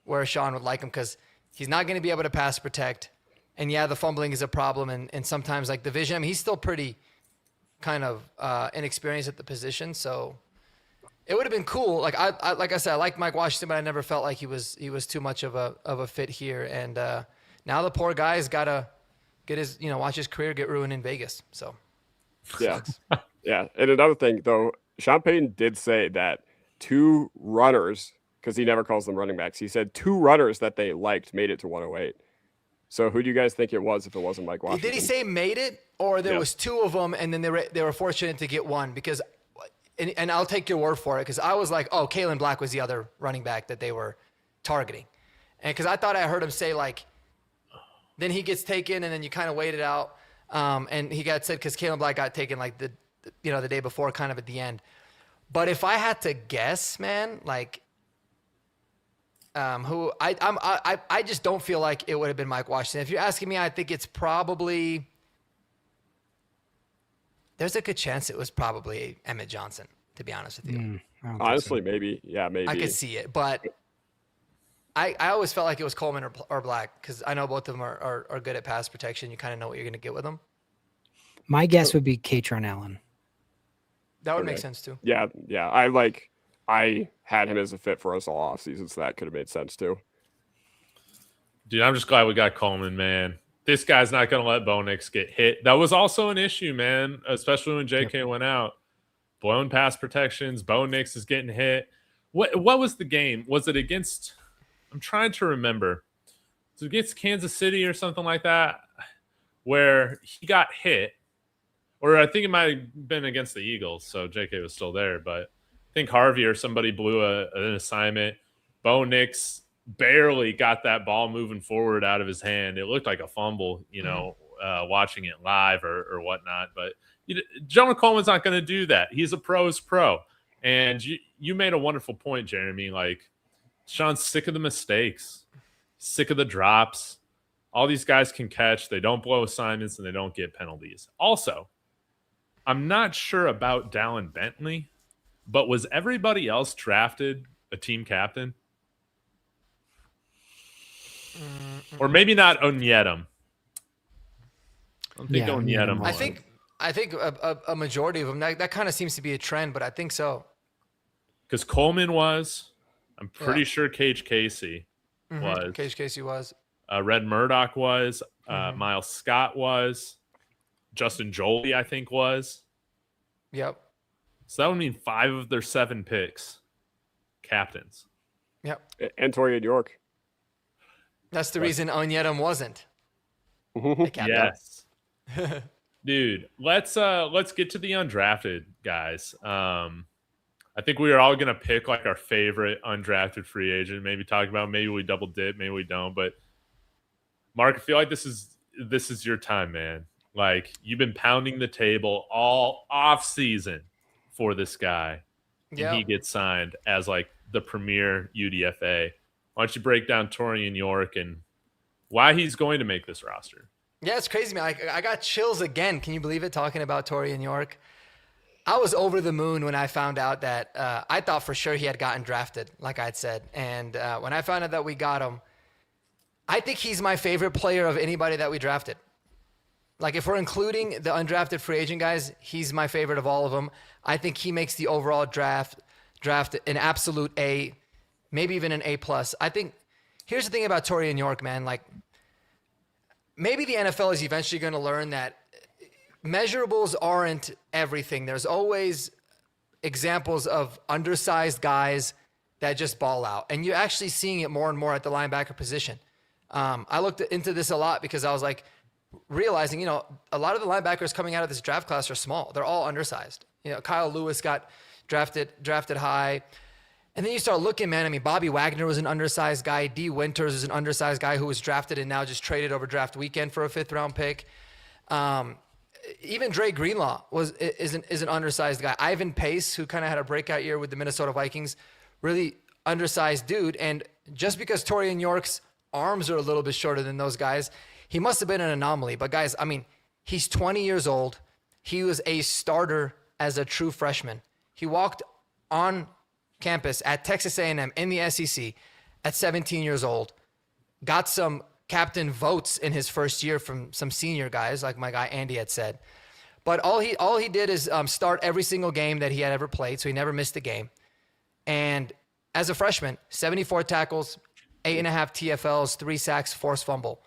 where Sean would like him because he's not going to be able to pass protect. And yeah, the fumbling is a problem. And sometimes like the vision, I mean, he's still pretty kind of inexperienced at the position. So it would have been cool. Like I said, I like Mike Washington, but I never felt like he was too much of a fit here. And now the poor guy's got to get his, watch his career get ruined in Vegas. So yeah, yeah. And another thing though, Sean Payton did say that 2 runners, because he never calls them running backs, he said 2 runners that they liked made it to 108. So who do you guys think it was if it wasn't Mike Washington? Did he say made it, or there was 2 of them and then they were fortunate to get one? Because and I'll take your word for it, because I was like, oh, Kalen Black was the other running back that they were targeting. And because I thought I heard him say, like, then he gets taken and then you kind of wait it out. And he got said because Kalen Black got taken like the day before, kind of at the end. But if I had to guess, man, like, who I just don't feel like it would have been Mike Washington. If you're asking me, I think it's probably, there's a good chance it was probably Emmett Johnson, to be honest with you. Honestly, maybe. Yeah, maybe. I could see it, but I always felt like it was Coleman or Black, because I know both of them are good at pass protection. You kind of know what you're going to get with them. My guess would be Katron Allen. That would make sense too. Yeah. I had him as a fit for us all offseason, so that could have made sense too. Dude, I'm just glad we got Coleman, man. This guy's not going to let Bo Nix get hit. That was also an issue, man, especially when JK went out. Blown pass protections. Bo Nix is getting hit. What was the game? Was it against – I'm trying to remember. Was it against Kansas City or something like that where he got hit? Or I think it might have been against the Eagles, so JK was still there. But I think Harvey or somebody blew an assignment. Bo Nix barely got that ball moving forward out of his hand. It looked like a fumble, watching it live or whatnot. But Jonah Coleman's not going to do that. He's a pro's pro. And you made a wonderful point, Jeremy. Like, Sean's sick of the mistakes, sick of the drops. All these guys can catch. They don't blow assignments, and they don't get penalties. Also, I'm not sure about Dallin Bentley, but was everybody else drafted a team captain? Or maybe not Onyedem. I don't think Onyedem was. I think a majority of them, that kind of seems to be a trend, but I think so. Because Coleman was. I'm pretty sure Cage Casey was. Cage Casey was. Red Murdoch was. Miles Scott was. Justin Jolie, I think, was. Yep. So that would mean 5 of their 7 picks. Captains. Yep. And Torian York. That's the reason Onyedem wasn't. Yes. Dude, let's get to the undrafted guys. I think we are all gonna pick like our favorite undrafted free agent. Maybe talk about, maybe we double dip, maybe we don't. But Mark, I feel like this is your time, man. Like, you've been pounding the table all off season for this guy. And he gets signed as like the premier UDFA. Why don't you break down Torian York and why he's going to make this roster? Yeah, it's crazy, man. I got chills again. Can you believe it? Talking about Torian York. I was over the moon when I found out that I thought for sure he had gotten drafted, like I'd said. And when I found out that we got him, I think he's my favorite player of anybody that we drafted. Like, if we're including the undrafted free agent guys, he's my favorite of all of them. I think he makes the overall draft an absolute A, maybe even an A+. I think here's the thing about Torian York, man. Like, maybe the NFL is eventually going to learn that measurables aren't everything. There's always examples of undersized guys that just ball out. And you're actually seeing it more and more at the linebacker position. I looked into this a lot because I was like, realizing, a lot of the linebackers coming out of this draft class are small. They're all undersized. Kyle Lewis got drafted high. And then you start looking, man. I mean, Bobby Wagner was an undersized guy. D. Winters is an undersized guy who was drafted and now just traded over draft weekend for a 5th-round pick. Even Dre Greenlaw is an undersized guy. Ivan Pace, who kind of had a breakout year with the Minnesota Vikings, really undersized dude. And just because Torian York's arms are a little bit shorter than those guys, he must have been an anomaly. But guys, I mean, he's 20 years old. He was a starter as a true freshman. He walked on campus at Texas A&M in the SEC at 17 years old, got some captain votes in his first year from some senior guys, like my guy Andy had said. But all he did is start every single game that he had ever played, so he never missed a game. And as a freshman, 74 tackles, 8.5 TFLs, 3 sacks, forced fumble.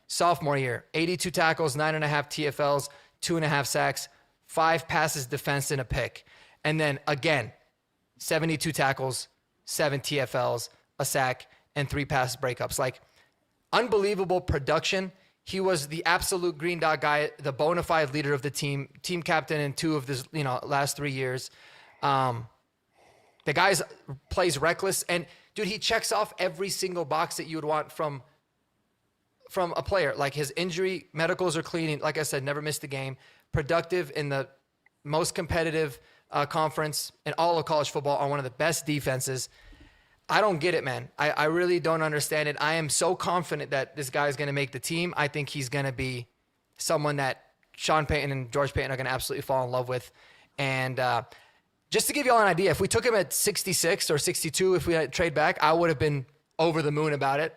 Sophomore year, 82 tackles, 9.5 TFLs, 2.5 sacks, 5 passes defensed and a pick. And then again, 72 tackles, 7 TFLs, a sack, and 3 pass breakups. Like, unbelievable production. He was the absolute green dot guy, the bona fide leader of the team captain in 2 of the last 3 years. The guy plays reckless, and dude, he checks off every single box that you would want from a player. Like, his injury medicals are clean. Like I said, never missed a game. Productive in the most competitive conference in all of college football on one of the best defenses. I don't get it, man. I really don't understand it. I am so confident that this guy is going to make the team. I think he's going to be someone that Sean Payton and George Payton are going to absolutely fall in love with. And just to give you all an idea, if we took him at 66 or 62, if we had trade back, I would have been over the moon about it.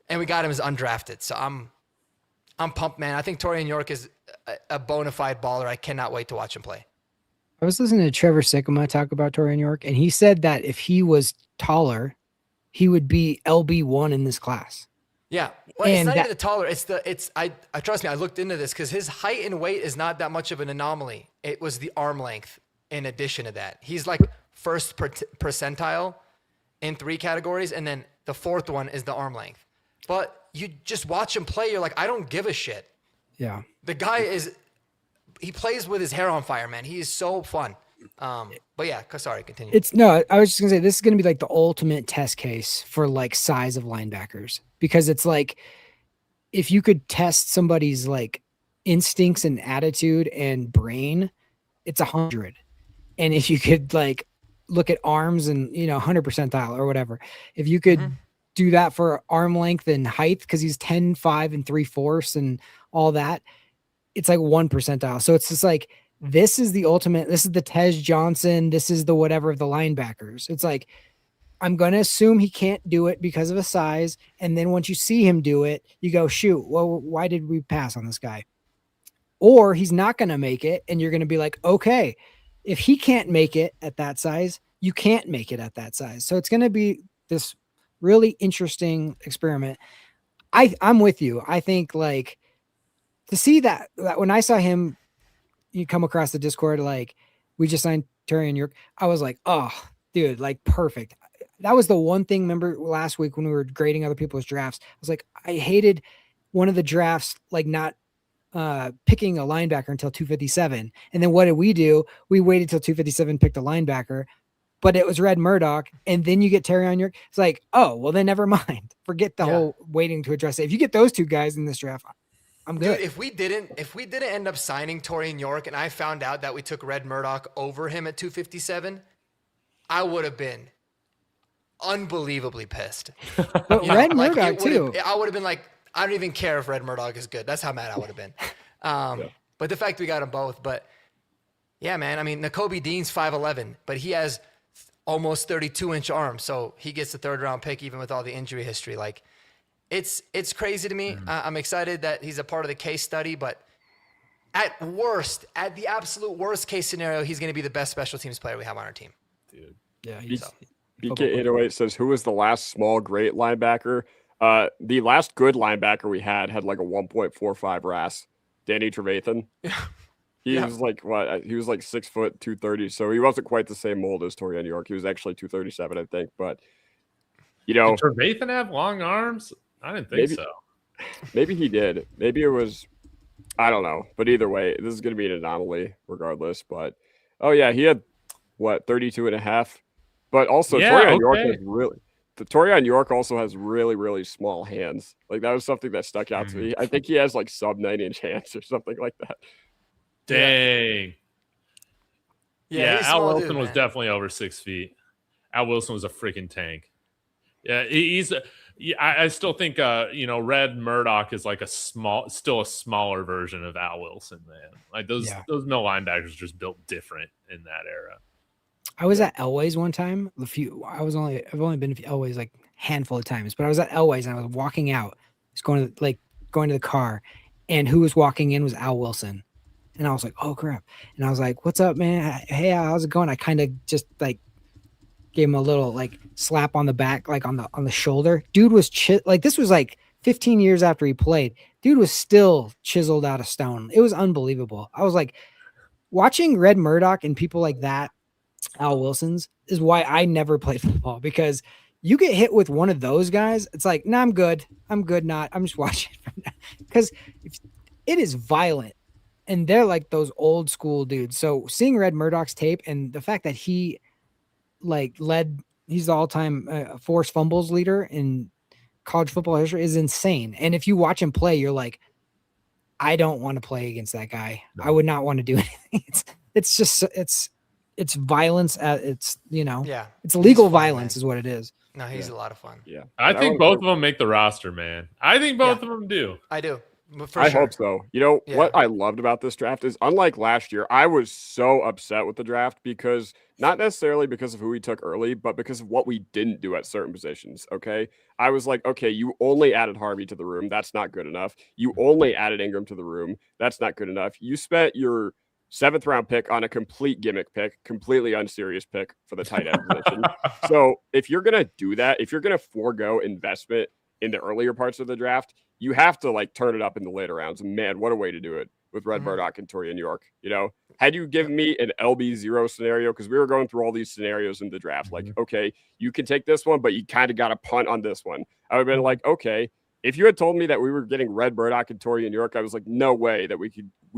And we got him as undrafted. So I'm pumped, man. I think Torian York is a bona fide baller. I cannot wait to watch him play. I was listening to Trevor Sikkema talk about Torian York, and he said that if he was taller, he would be LB1 in this class. Yeah. Well, it's not even the taller. I trust me, I looked into this because his height and weight is not that much of an anomaly. It was the arm length in addition to that. He's like first percentile in 3 categories, and then the 4th one is the arm length. But you just watch him play, you're like, I don't give a shit. Yeah. The guy he plays with his hair on fire, man. He is so fun. But yeah, sorry, continue. It's no, I was just gonna say this is gonna be like the ultimate test case for like size of linebackers, because it's like if you could test somebody's like instincts and attitude and brain, it's 100. And if you could like look at arms and 100 percentile or whatever, if you could do that for arm length and height, because he's 10, 5 and 3/4 and all that, it's like 1 percentile. So it's just like this is the ultimate. This is the Tej Johnson. This is the whatever of the linebackers. It's like I'm going to assume he can't do it because of his size. And then once you see him do it, you go, shoot, well, why did we pass on this guy? Or he's not going to make it. And you're going to be like, okay, if he can't make it at that size, you can't make it at that size. So it's going to be this really interesting experiment. I'm with you. I think like to see that when I saw him, you come across the Discord, like we just signed Terry York. I was like, oh, dude, like perfect. That was the one thing. Remember last week when we were grading other people's drafts, I was like, I hated one of the drafts, like not picking a linebacker until 257. And then what did we do? We waited till 257, picked a linebacker, but it was Red Murdoch. And then you get Terry on York. It's like, oh, well then never mind. Forget the whole waiting to address it. If you get those two guys in this draft, I'm good. Dude, if we didn't end up signing Torian York and I found out that we took Red Murdoch over him at 257, I would have been unbelievably pissed. But Red Murdoch too. I would have been like, I don't even care if Red Murdoch is good. That's how mad I would have been. But the fact we got them both. But yeah, man. I mean, Nakobe Dean's 5'11", but he has almost 32-inch arms, so he gets the 3rd-round pick even with all the injury history. Like, it's crazy to me. I'm excited that he's a part of the case study, but at the absolute worst case scenario, he's going to be the best special teams player we have on our team. Dude. Yeah. BK808 says, who was the last small great linebacker? The last good linebacker we had like a 1.45 RAS. Danny Trevathan. He was like what? He was like 6 foot 230, so he wasn't quite the same mold as Torian York. He was actually 237, I think. But did Trevathan have long arms? I didn't think so. Maybe he did. Maybe it was. I don't know. But either way, this is going to be an anomaly regardless. But oh yeah, he had what 32 and a half. But also Torian York has Torian York also has really, really small hands. Like that was something that stuck out to me. I think he has like sub 9-inch hands or something like that. Dang. Yeah, Al Wilson was man. definitely over 6 feet. Al Wilson was a freaking tank. Yeah, I still think Red Murdoch is like still a smaller version of Al Wilson, man. Like those middle linebackers are just built different in that era. I was at Elway's one time. I've only been to Elway's like handful of times, but I was at Elway's and I was walking out. I was going to the car, and who was walking in was Al Wilson. And I was like, oh crap. And I was like, what's up, man? Hey, how's it going? I kind of just like gave him a little like slap on the back, like on the shoulder. Dude was like, this was like 15 years after he played. Dude was still chiseled out of stone. It was unbelievable. I was like, watching Red Murdoch and people like that, Al Wilson's, is why I never played football, because you get hit with one of those guys, it's like, nah, I'm good. I'm just watching because it is violent. And they're like those old school dudes. So seeing Red Murdoch's tape and the fact that he he's the all-time forced fumbles leader in college football history is insane. And if you watch him play, you're like, I don't want to play against that guy. No. I would not want to do anything. It's violence. It's legal violence is what it is. No, he's a lot of fun. Yeah. I think both of them make the roster, man. I think both of them do. I do. I hope so. What I loved about this draft is, unlike last year, I was so upset with the draft because not necessarily because of who we took early, but because of what we didn't do at certain positions. Okay. I was like, okay, you only added Harvey to the room. That's not good enough. You only added Ingram to the room. That's not good enough. You spent your 7th round pick on a complete gimmick pick, completely unserious pick for the tight end position. So if you're going to do that, if you're going to forego investment in the earlier parts of the draft, you have to like turn it up in the later rounds. And man, what a way to do it with Red Murdoch and Torian York. Had you given me an LB0 scenario, because we were going through all these scenarios in the draft, like, okay, you can take this one, but you kind of got to punt on this one. I would have been like, okay, if you had told me that we were getting Red Murdoch and Torian York, I was like, no way that we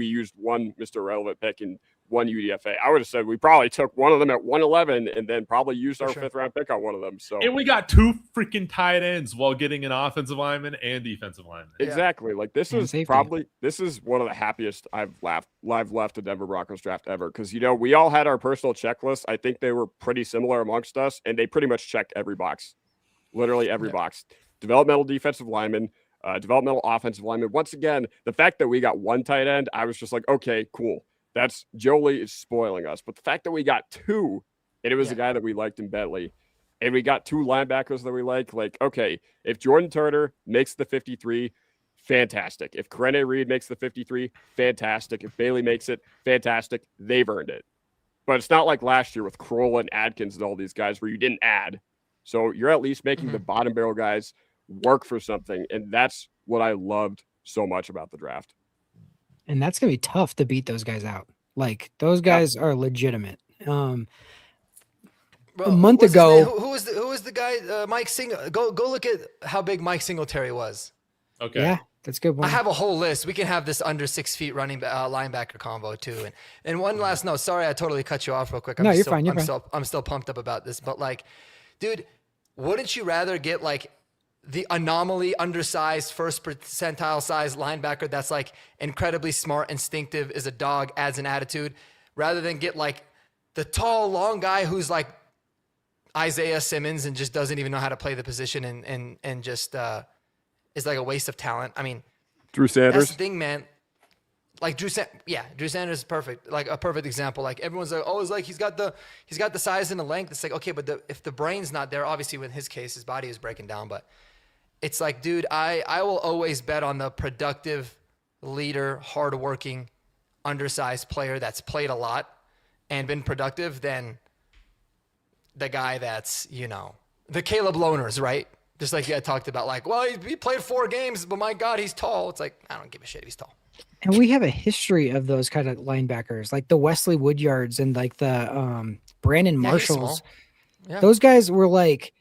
used one Mr. Relevant pick and one UDFA. I would have said we probably took one of them at 111 and then probably used our sure. 5th round pick on one of them. So And we got 2 freaking tight ends while getting an offensive lineman and defensive lineman. exactly. Like this And is safety. this is one of the happiest I've left a Denver Broncos draft ever. Cause we all had our personal checklists. I think they were pretty similar amongst us and they pretty much checked every box, literally every box. Developmental defensive lineman, developmental offensive lineman. Once again, the fact that we got one tight end, I was just like, okay, cool. That's Jolie is spoiling us. But the fact that we got 2, and it was a guy that we liked in Bentley, and we got 2 linebackers that we like, okay, if Jordan Turner makes the 53, fantastic. If Karene Reed makes the 53, fantastic. If Bailey makes it, fantastic. They've earned it. But it's not like last year with Kroll and Adkins and all these guys where you didn't add. So you're at least making the bottom barrel guys work for something. And that's what I loved so much about the draft. And that's gonna be tough to beat those guys out. Like those guys are legitimate. Bro, a month what's his ago, name? Who was the guy? Mike Go look at how big Mike Singletary was. Okay. yeah, that's a good one. I have a whole list. We can have this under 6 feet running linebacker combo too. And one last note. Sorry, I totally cut you off real quick. No, you're fine. You're fine. I'm still pumped up about this. But like, dude, wouldn't you rather get like the anomaly undersized first percentile size linebacker that's like incredibly smart, instinctive, is a dog, adds an attitude, rather than get like the tall, long guy who's like Isaiah Simmons and just doesn't even know how to play the position and just is like a waste of talent. I mean, Drew Sanders. that's the thing, man. Like Drew Sanders is perfect, like a perfect example. Like everyone's like, oh, it's like he's got the size and the length. It's like, okay, but if the brain's not there, obviously with his case, his body is breaking down. But it's like, dude, I will always bet on the productive leader, hardworking, undersized player that's played a lot and been productive than the guy that's, the Caleb Loners, right? Just like you had talked about, like, well, he played 4 games, but my God, he's tall. It's like, I don't give a shit if he's tall. And we have a history of those kind of linebackers, like the Wesley Woodyards and like the Brandon Yeah, he's Marshalls. small. Yeah. Those guys were like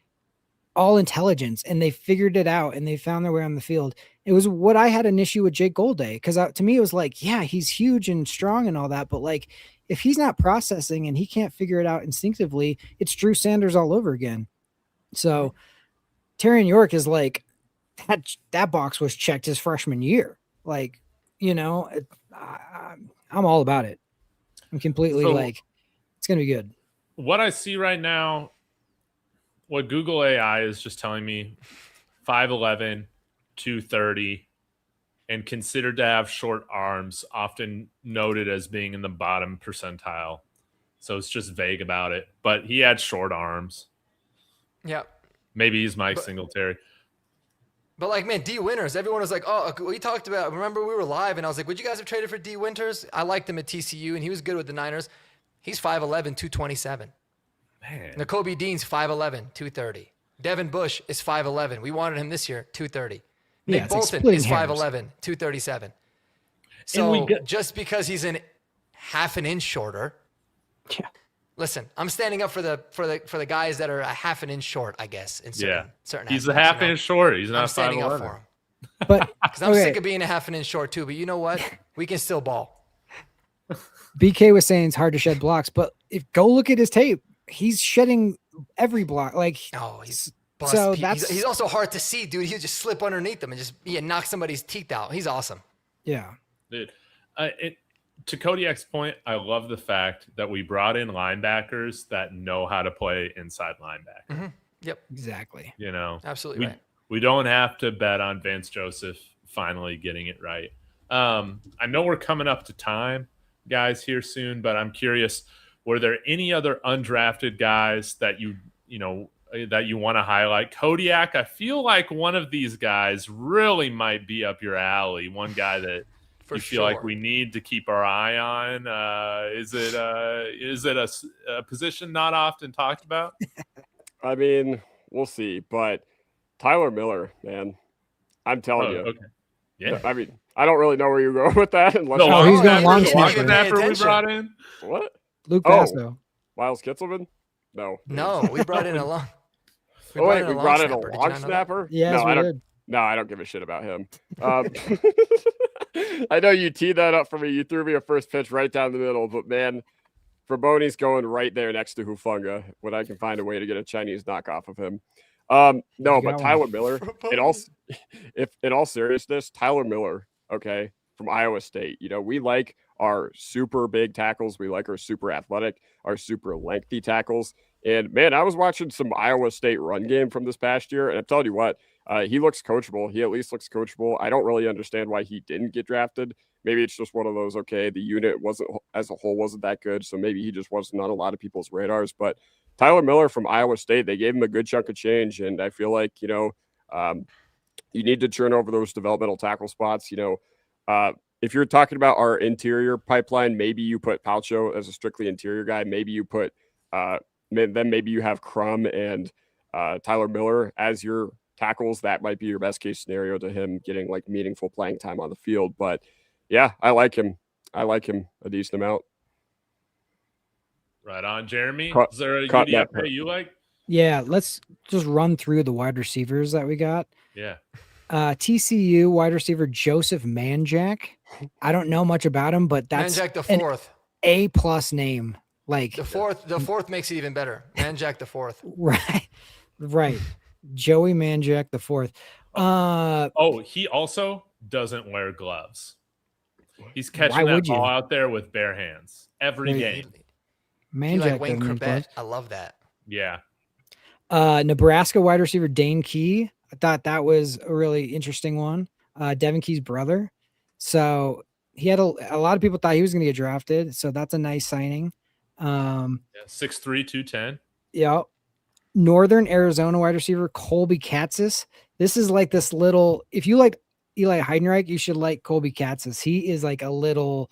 all intelligence and they figured it out and they found their way on the field. It was what I had an issue with Jake Golday, because to me it was like, yeah, he's huge and strong and all that, but like if he's not processing and he can't figure it out instinctively, it's Drew Sanders all over again. So Terrion York is like that box was checked his freshman year. Like, I'm all about it. I'm completely it's gonna be good. What I see right now, what Google AI is just telling me, 5'11", 230, and considered to have short arms, often noted as being in the bottom percentile. So it's just vague about it. But he had short arms. Yeah. Maybe he's Mike Singletary. But like, man, D Winters, everyone was like, oh, we talked about, remember we were live and I was like, would you guys have traded for D Winters? I liked him at TCU and he was good with the Niners. He's 5'11", 227. Man. Nakobe Dean's 5'11", 230. Devin Bush is 5'11". We wanted him this year, 230. Yeah, Nick it's like Bolton splitting is hairs. 5'11", 237. And we So got- just because he's half an inch shorter, Yeah. listen, I'm standing up for the guys that are a half an inch short, I guess, in certain He's a aspects, half inch short. He's I'm not standing up 5'11". for him. But Because I'm okay, sick of being a half an inch short too. But you know what? We can still ball. BK was saying it's hard to shed blocks, but if go look at his tape, he's shedding every block. Like, Oh, he's so he's also hard to see, dude. He'll just slip underneath them and just knock somebody's teeth out. He's awesome. yeah, Dude, to Kodiak's point, I love the fact that we brought in linebackers that know how to play inside linebacker. Yep, exactly. absolutely right. We don't have to bet on Vance Joseph finally getting it right. I know we're coming up to time, guys, here soon, but I'm curious, were there any other undrafted guys that you want to highlight? Kodiak, I feel like one of these guys really might be up your alley. One guy that For you feel like sure. we need to keep our eye on. Is it a position not often talked about? I mean, we'll see. But Tyler Miller, man, I'm telling you. Okay. Yeah. I mean, I don't really know where you're going with that. Unless The Oh, he's going long snapper. snapper we Attention. brought in. What? Luke Oh. Basso. Miles Kitzelman? No. No, we brought in a long. Oh, wait, we brought in a snapper. Did you long not know that? snapper? Yes, no, we I don't. did. No, I don't give a shit about him. Um, I know you teed that up for me. You threw me a first pitch right down the middle, but man, Fraboni's going right there next to Hufunga when I can find a way to get a Chinese knockoff of him. No, You but got Tyler one. Miller, in all, if in all seriousness, Tyler Miller, okay, from Iowa State. You know, we like our super big tackles. We like our super athletic, our super lengthy tackles. And man, I was watching some Iowa State run game from this past year, and I'm telling you what, he looks coachable. He at least looks coachable. I don't really understand why he didn't get drafted. Maybe it's just one of those, okay, the unit wasn't as a whole wasn't that good, so maybe he just wasn't on a lot of people's radars. But Tyler Miller from Iowa State, they gave him a good chunk of change, and I feel like, you need to turn over those developmental tackle spots. If you're talking about our interior pipeline, maybe you put Palcho as a strictly interior guy. Maybe you put then maybe you have Crum and Tyler Miller as your tackles. That might be your best case scenario to him getting like meaningful playing time on the field. But yeah, I like him. I like him a decent amount. Right on, Jeremy. Cut- Is there a cut that UDFA part. you like? Yeah, let's just run through the wide receivers that we got. Yeah. TCU wide receiver Joseph Manjack. I don't know much about him, but that's Manjack the an fourth. A+ name. Like The fourth makes it even better. Manjack the fourth. right. Joey Manjack the fourth. He also doesn't wear gloves. He's catching Why that would you? ball out there with bare hands every Right. game. He Manjack like Wayne doesn't need gloves. Corbett. I love that. Yeah. Nebraska wide receiver Dane Key. I thought that was a really interesting one. Devin Key's brother. So he had a lot of people thought he was going to get drafted. So that's a nice signing. 6'3", 210. Yeah. Northern Arizona wide receiver Colby Katzis. This is like this little, if you like Eli Heidenreich, you should like Colby Katzis. He is like a little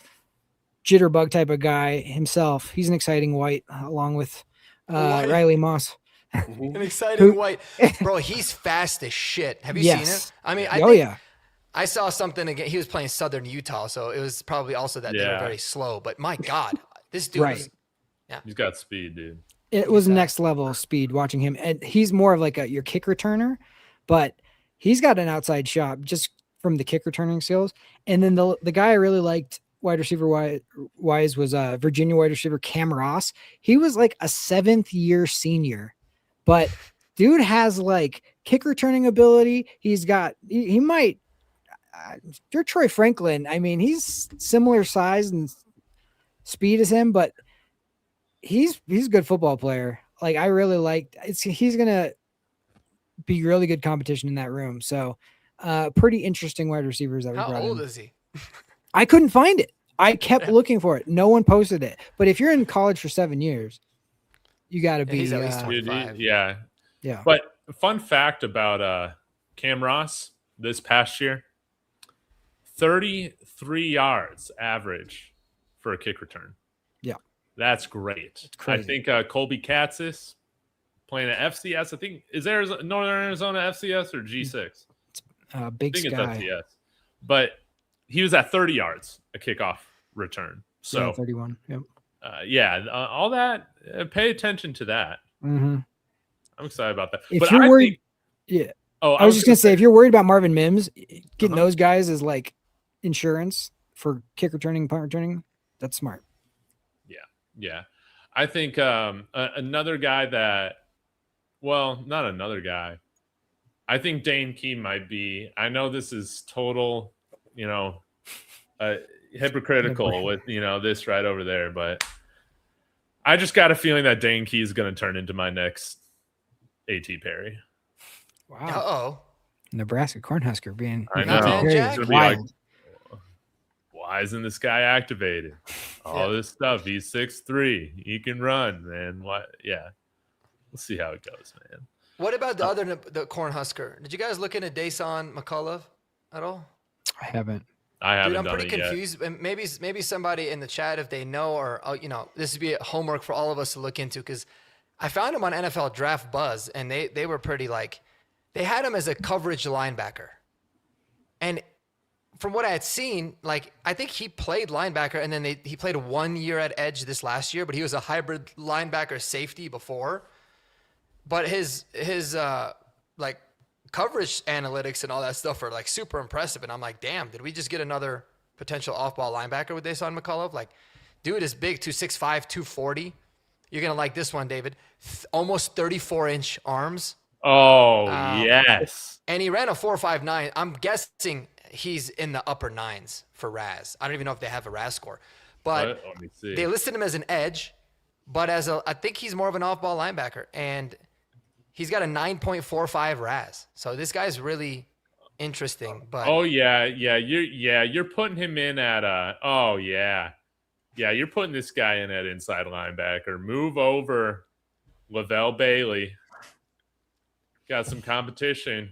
jitterbug type of guy himself. He's an exciting white along with White. Riley Moss. An exciting white. Bro, he's fast as shit. Have you seen Yes. it? I mean, Yeah. I saw something again. He was playing Southern Utah, so it was probably also that they were Yeah. very slow. But my God, this dude Right. is He's got speed, dude. It was next level speed watching him. And he's more of like your kick returner, but he's got an outside shot just from the kick returning skills. And then the guy I really liked wide receiver wise was Virginia wide receiver Cam Ross. He was like a 7th year senior, but dude has like kick returning ability. He's got, he might, if you're Troy Franklin, I mean, he's similar size and speed as him, but he's a good football player. Like I really liked he's gonna be really good competition in that room. So pretty interesting wide receivers that we how brought old in. is he? I couldn't find it. I kept looking for it. No one posted it. But if you're in college for 7 years, you got to be. he's at least Dude, 25. yeah. Yeah. But fun fact about Cam Ross this past year, 33 yards average for a kick return. Yeah. That's great. crazy. I think Colby Katzis playing at FCS. I think is Northern Arizona FCS or G6? Big I think Sky. it's FCS. But he was at 30 yards a kickoff return. So Yeah, 31. Yep. all that. Pay attention to that. Mm-hmm. I'm excited about that. If but you're I worried, think, yeah. oh, I was just gonna say, if you're worried about Marvin Mims, getting Uh-huh. those guys is like insurance for kick returning, punt returning. That's smart. Yeah. I think another guy that, well, not another guy. I think Dane Key might be. I know this is total, hypocritical with, this right over there, but I just got a feeling that Dane Key is going to turn into my next A.T. Perry. Wow. Uh-oh. Nebraska Cornhusker being I You know. got Man It's Jack? gonna be like, wild. why isn't this guy activated? All Yeah. this stuff. He's 6'3". He can run, man. What? Yeah. We'll see how it goes, man. What about the Cornhusker? Did you guys look into Dason McCullough at all? I haven't. I haven't Dude, I'm done pretty it yet. confused. And maybe somebody in the chat, if they know, or this would be a homework for all of us to look into, because I found him on NFL Draft Buzz, and they were pretty they had him as a coverage linebacker, and from what I had seen, I think he played linebacker, and then he played 1 year at edge this last year, but he was a hybrid linebacker safety before. But his coverage analytics and all that stuff are super impressive, and I'm like, damn, did we just get another potential off-ball linebacker with Dasan McCullough. Like, dude is big, 265, 240. You're going to like this one, David. Almost 34-inch arms. Oh, yes. And he ran a 4.59. I'm guessing he's in the upper nines for RAS. I don't even know if they have a RAS score. But Let me see. they listed him as an edge, but I think he's more of an off-ball linebacker. And he's got a 9.45 RAS. So this guy's really interesting. But you're putting him in at you're putting this guy in at inside linebacker. Move over Lavelle Bailey. Got some competition.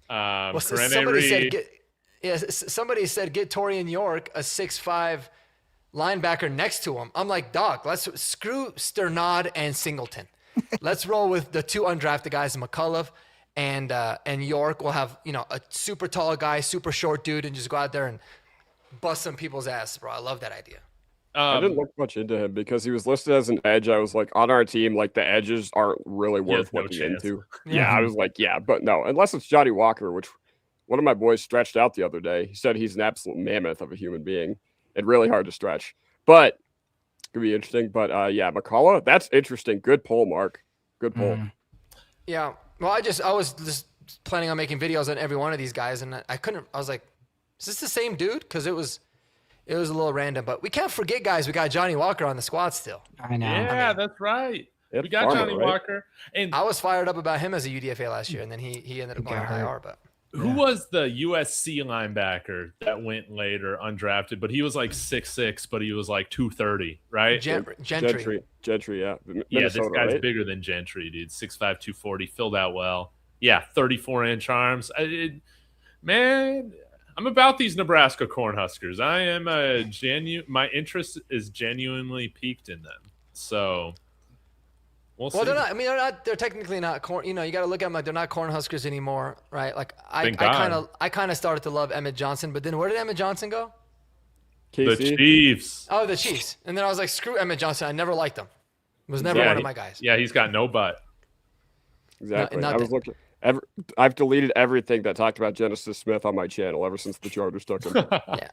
Somebody said get Torian York, a 6'5" linebacker next to him. I'm like, dog, let's screw Sternad and Singleton. Let's roll with the 2 undrafted guys, McCullough and York. We'll have, a super tall guy, super short dude, and just go out there and bust some people's ass, bro. I love that idea. I didn't look much into him because he was listed as an edge. I was like, on our team, like the edges aren't really worth looking into. Yeah, I was like, but no, unless it's Johnny Walker, which one of my boys stretched out the other day. He said he's an absolute mammoth of a human being and really hard to stretch. But it could be interesting. But McCullough, that's interesting. Good pull, Mark. Good pull. Yeah. Well, I was just planning on making videos on every one of these guys, and I was like, is this the same dude? Because it was a little random, but we can't forget, guys. We got Johnny Walker on the squad still. I know. Yeah, that's right. We got Johnny Walker, and I was fired up about him as a UDFA last year, and then he ended up going to IR. But who was the USC linebacker that went later undrafted? But he was like 6'6", but he was like 230, right? Gentry, yeah. Minnesota, this guy's right? bigger than Gentry, dude. 6'5", 240, filled out well. Yeah, 34-inch arms. Man, I'm about these Nebraska Cornhuskers. I am my interest is genuinely peaked in them. So we'll see. They're not. I mean, they're technically not corn. You got to look at them like they're not Cornhuskers anymore, right? Like I kind of started to love Emmett Johnson, but then where did Emmett Johnson go? The KC? Chiefs. Oh, the Chiefs. And then I was like, screw Emmett Johnson. I never liked him. Was never one of my guys. Yeah, he's got no butt. Exactly. I was looking. I've deleted everything that talked about Genesis Smith on my channel ever since the Chargers took him. Yeah.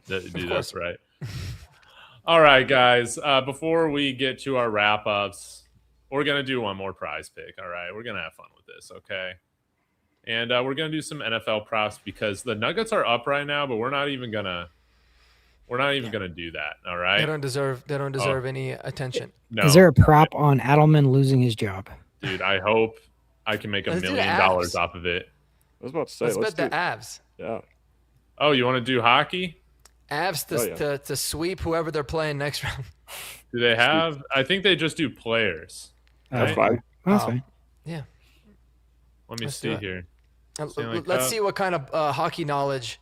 Dude, that's right. All right, guys. Before we get to our wrap-ups, we're going to do one more prize pick. All right? We're going to have fun with this, okay? And we're going to do some NFL props because the Nuggets are up right now, but we're not even going to do that, all right? They don't deserve any attention. No. Is there a prop on Adelman losing his job? Dude, I hope I can make $1 million off of it. I was about to say, let's bet the Avs. Yeah. Oh, you want to do hockey? Avs to sweep whoever they're playing next round. Do they have? I think they just do players. That's fine. That's fine. Yeah. Let me see here. Let's see what kind of hockey knowledge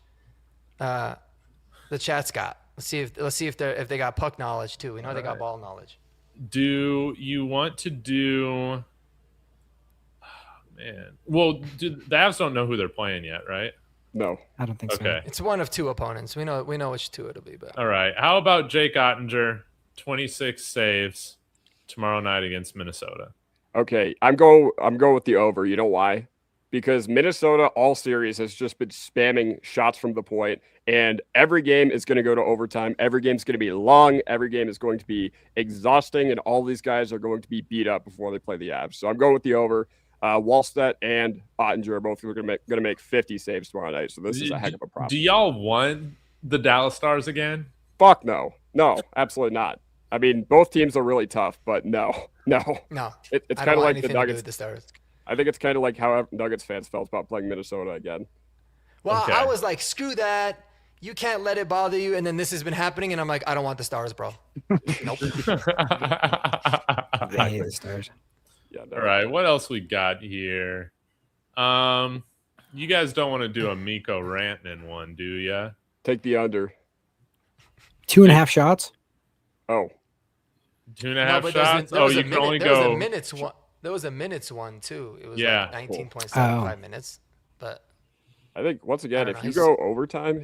the chat's got. Let's see if they got puck knowledge too. We know they got ball knowledge. Do you want to do? Man, well, the Avs don't know who they're playing yet, right? No, I don't think so. Okay, it's one of 2 opponents. We know which 2 it'll be. But all right, how about Jake Ottinger, 26 saves tomorrow night against Minnesota? Okay, I'm going with the over. You know why? Because Minnesota all series has just been spamming shots from the point, and every game is going to go to overtime. Every game is going to be long. Every game is going to be exhausting, and all these guys are going to be beat up before they play the Avs. So I'm going with the over. Wallstedt and Ottinger are both going to make 50 saves tomorrow night. So this is a heck of a problem. Do y'all want the Dallas Stars again? Fuck no. No, absolutely not. I mean, both teams are really tough, but no. It's kind of like the Nuggets. The Stars. I think it's kind of like how Nuggets fans felt about playing Minnesota again. Well, okay. I was like, screw that. You can't let it bother you. And then this has been happening, and I'm like, I don't want the Stars, bro. Nope. I hate the Stars. Yeah. No. All right, what else we got here? You guys don't want to do a Mikko Rantanen one, do ya? Take the under. 2.5 shots. Oh. 2.5 shots? You can only go. There was a minutes one too. It was like 19.75 minutes. But I think once again, if you go overtime,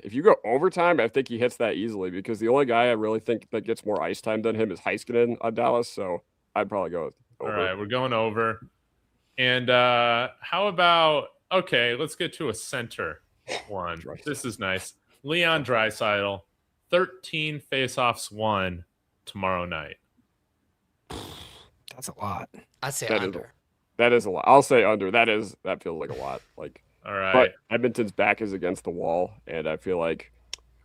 I think he hits that easily because the only guy I really think that gets more ice time than him is Heiskanen on Dallas. So I'd probably go over. All right, we're going over. And how about let's get to a center one. This is nice. Leon Draisaitl, 13 faceoffs won tomorrow night. That's a lot. I'd say That is under. That is a lot. I'll say under. That feels like a lot. Like, All right. but Edmonton's back is against the wall, and I feel like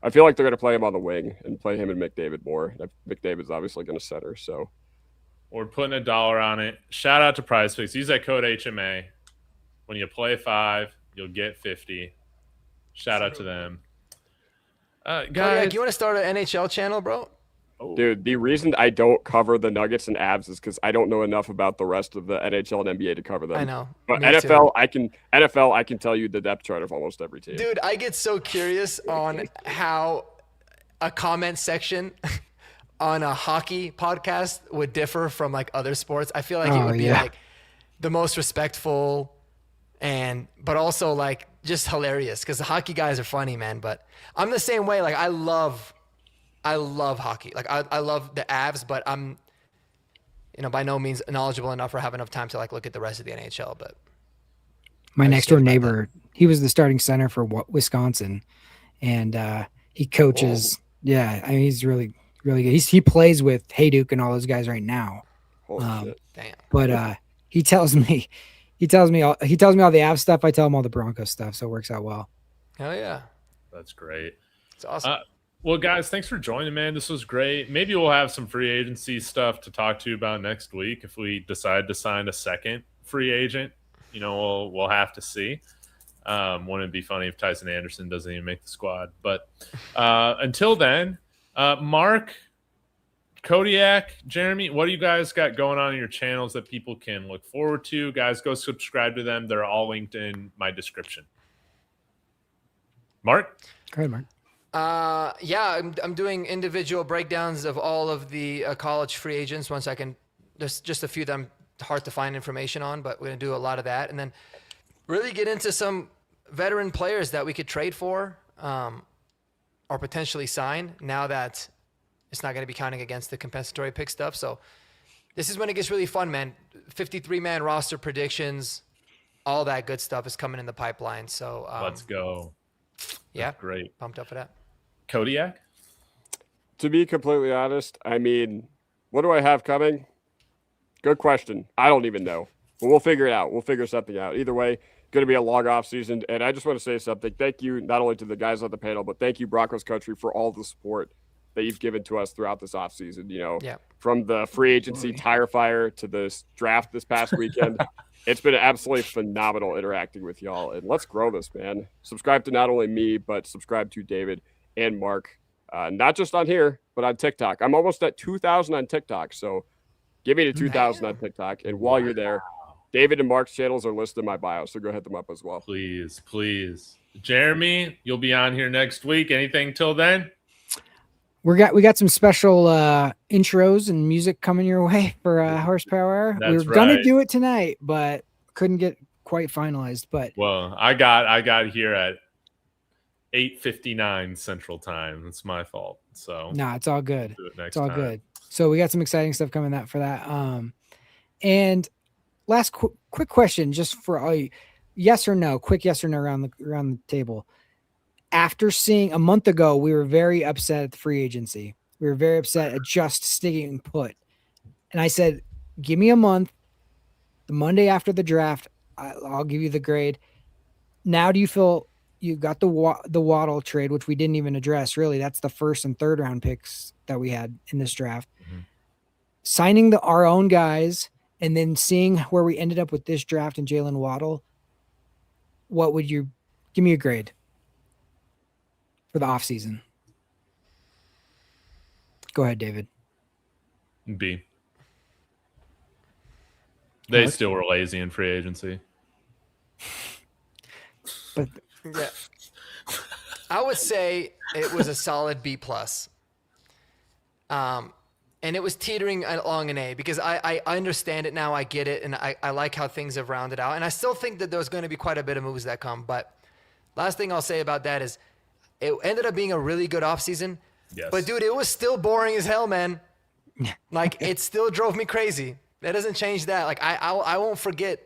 they're going to play him on the wing and play him and McDavid more. McDavid's obviously going to center. So We're putting $1 on it. Shout out to Prize Picks. Use that code HMA. When you play 5, you'll get 50. Shout out to them. Guys, Kodiak, you want to start an NHL channel, bro? Dude, the reason I don't cover the Nuggets and Avs is because I don't know enough about the rest of the NHL and NBA to cover them. I know. But Me NFL, too. I can tell you the depth chart of almost every team. Dude, I get so curious on how a comment section on a hockey podcast would differ from like other sports. I feel like it would be like the most respectful but also like just hilarious because the hockey guys are funny, man. But I'm the same way. Like I love hockey. Like I love the Avs, but I'm, by no means knowledgeable enough or have enough time to like look at the rest of the NHL. But my next door neighbor, he was the starting center for Wisconsin, and he coaches. Whoa. Yeah, I mean he's really really good. He plays with Hayduk and all those guys right now. Holy shit. damn. But he tells me all the Avs stuff. I tell him all the Broncos stuff, so it works out well. Hell yeah. That's great. It's awesome. Well, guys, thanks for joining, man. This was great. Maybe we'll have some free agency stuff to talk to you about next week if we decide to sign a second free agent. We'll have to see. Wouldn't it be funny if Tyson Anderson doesn't even make the squad? But until then, Mark, Kodiak, Jeremy, what do you guys got going on in your channels that people can look forward to? Guys, go subscribe to them. They're all linked in my description. Mark? Go ahead, Mark. I'm doing individual breakdowns of all of the college free agents once I can. There's just a few that I'm hard to find information on, but we're going to do a lot of that. And then really get into some veteran players that we could trade for or potentially sign now that it's not going to be counting against the compensatory pick stuff. So this is when it gets really fun, man. 53-man roster predictions, all that good stuff is coming in the pipeline. So Let's go. Yeah. That's great. Pumped up for that. Kodiak? To be completely honest, I mean, what do I have coming? Good question. I don't even know. But we'll figure it out. We'll figure something out. Either way, going to be a long off season. And I just want to say something. Thank you not only to the guys on the panel, but thank you, Broncos Country, for all the support that you've given to us throughout this off season. From the free agency tire fire to this draft this past weekend. It's been absolutely phenomenal interacting with y'all. And let's grow this, man. Subscribe to not only me, but subscribe to David and Mark. Not just on here, but on TikTok. I'm almost at 2,000 on TikTok. So give me to 2,000 on TikTok. And while you're there, David and Mark's channels are listed in my bio. So go hit them up as well. Please, please. Jeremy, you'll be on here next week. Anything till then? We got some special intros and music coming your way for Horsepower. We were gonna do it tonight, but couldn't get quite finalized. But I got here at 8:59 Central Time. It's my fault. So no, it's all good. Do it next It's all time. good. So we got some exciting stuff coming for that. And last quick question, just for all you, yes or no, quick yes or no around the table. After seeing a month ago, we were very upset at the free agency. We were very upset at just sticking put. And I said, give me a month. The Monday after the draft, I'll give you the grade. Now do you feel you got the Waddle trade, which we didn't even address, really? That's the first and third round picks that we had in this draft. Mm-hmm. Signing our own guys and then seeing where we ended up with this draft and Jalen Waddle, what would you give me a grade for the offseason? Go ahead, David. B. They still were lazy in free agency. But yeah, I would say it was a solid B+. And it was teetering along an A because I understand it now. I get it. And I like how things have rounded out. And I still think that there's going to be quite a bit of moves that come. But last thing I'll say about that is it ended up being a really good offseason. Yes. But, dude, it was still boring as hell, man. Like, it still drove me crazy. That doesn't change that. Like, I won't forget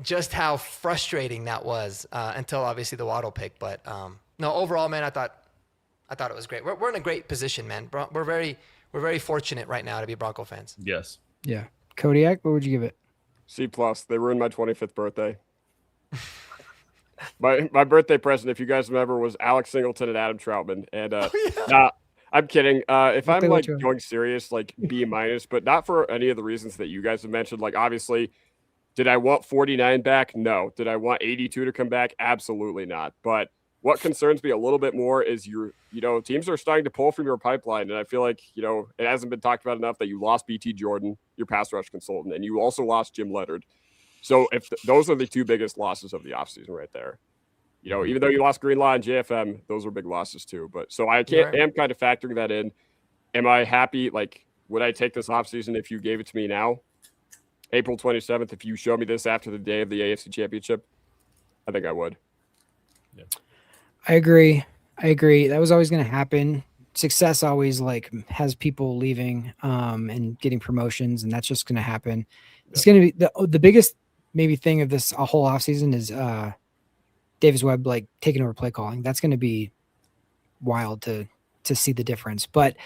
just how frustrating that was until, obviously, the Waddle pick. But, no, overall, man, I thought I thought it was great. We're in a great position, man. We're very fortunate right now to be Bronco fans. Yes. Yeah. Kodiak, what would you give it? C+. They ruined my 25th birthday. My birthday present, if you guys remember, was Alex Singleton and Adam Troutman. And nah, I'm kidding. If I'm like going serious, like B-, but not for any of the reasons that you guys have mentioned. Like, obviously, did I want 49 back? No. Did I want 82 to come back? Absolutely not. But what concerns me a little bit more is teams are starting to pull from your pipeline. And I feel like, it hasn't been talked about enough that you lost BT Jordan, your pass rush consultant, and you also lost Jim Leonard. So if those are the two biggest losses of the offseason right there. Even though you lost Greenlaw and JFM, those were big losses too. But so I am kind of factoring that in. Am I happy? Like, would I take this offseason if you gave it to me now? April 27th, if you show me this after the day of the AFC Championship, I think I would. Yeah. I agree. That was always going to happen. Success always has people leaving and getting promotions, and that's just going to happen. Yeah. It's going to be the biggest maybe thing of this whole offseason is Davis Webb taking over play calling. That's going to be wild to see the difference. But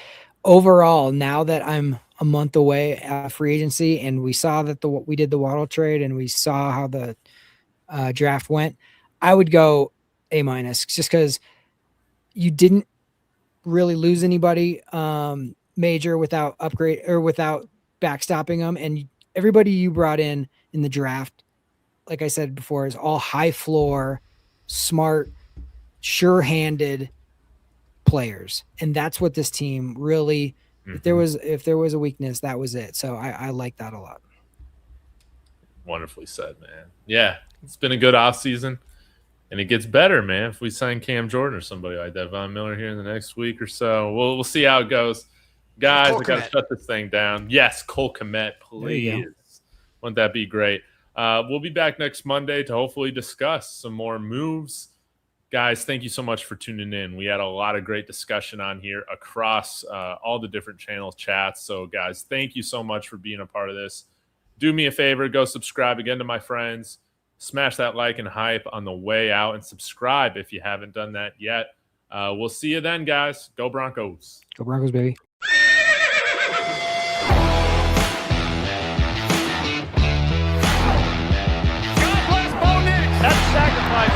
overall, now that I'm a month away at free agency, and we saw that we did the Waddle trade, and we saw how the draft went, I would go A-, just because you didn't really lose anybody major without upgrade or without backstopping them, and everybody you brought in the draft, like I said before, is all high floor, smart, sure-handed players, and that's what this team really. Mm-hmm. If there was a weakness, that was it. So I like that a lot. Wonderfully said, man. Yeah, it's been a good offseason, and it gets better, man. If we sign Cam Jordan or somebody like that, Von Miller, here in the next week or so, we'll see how it goes, guys. I got to shut this thing down. Yes, Cole Kmet, please. Wouldn't that be great? We'll be back next Monday to hopefully discuss some more moves. Guys, thank you so much for tuning in. We had a lot of great discussion on here across all the different channel chats. So, guys, thank you so much for being a part of this. Do me a favor, go subscribe again to my friends. Smash that like and hype on the way out, and subscribe if you haven't done that yet. We'll see you then, guys. Go Broncos. Go Broncos, baby.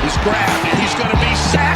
He's grabbed and he's going to be sacked.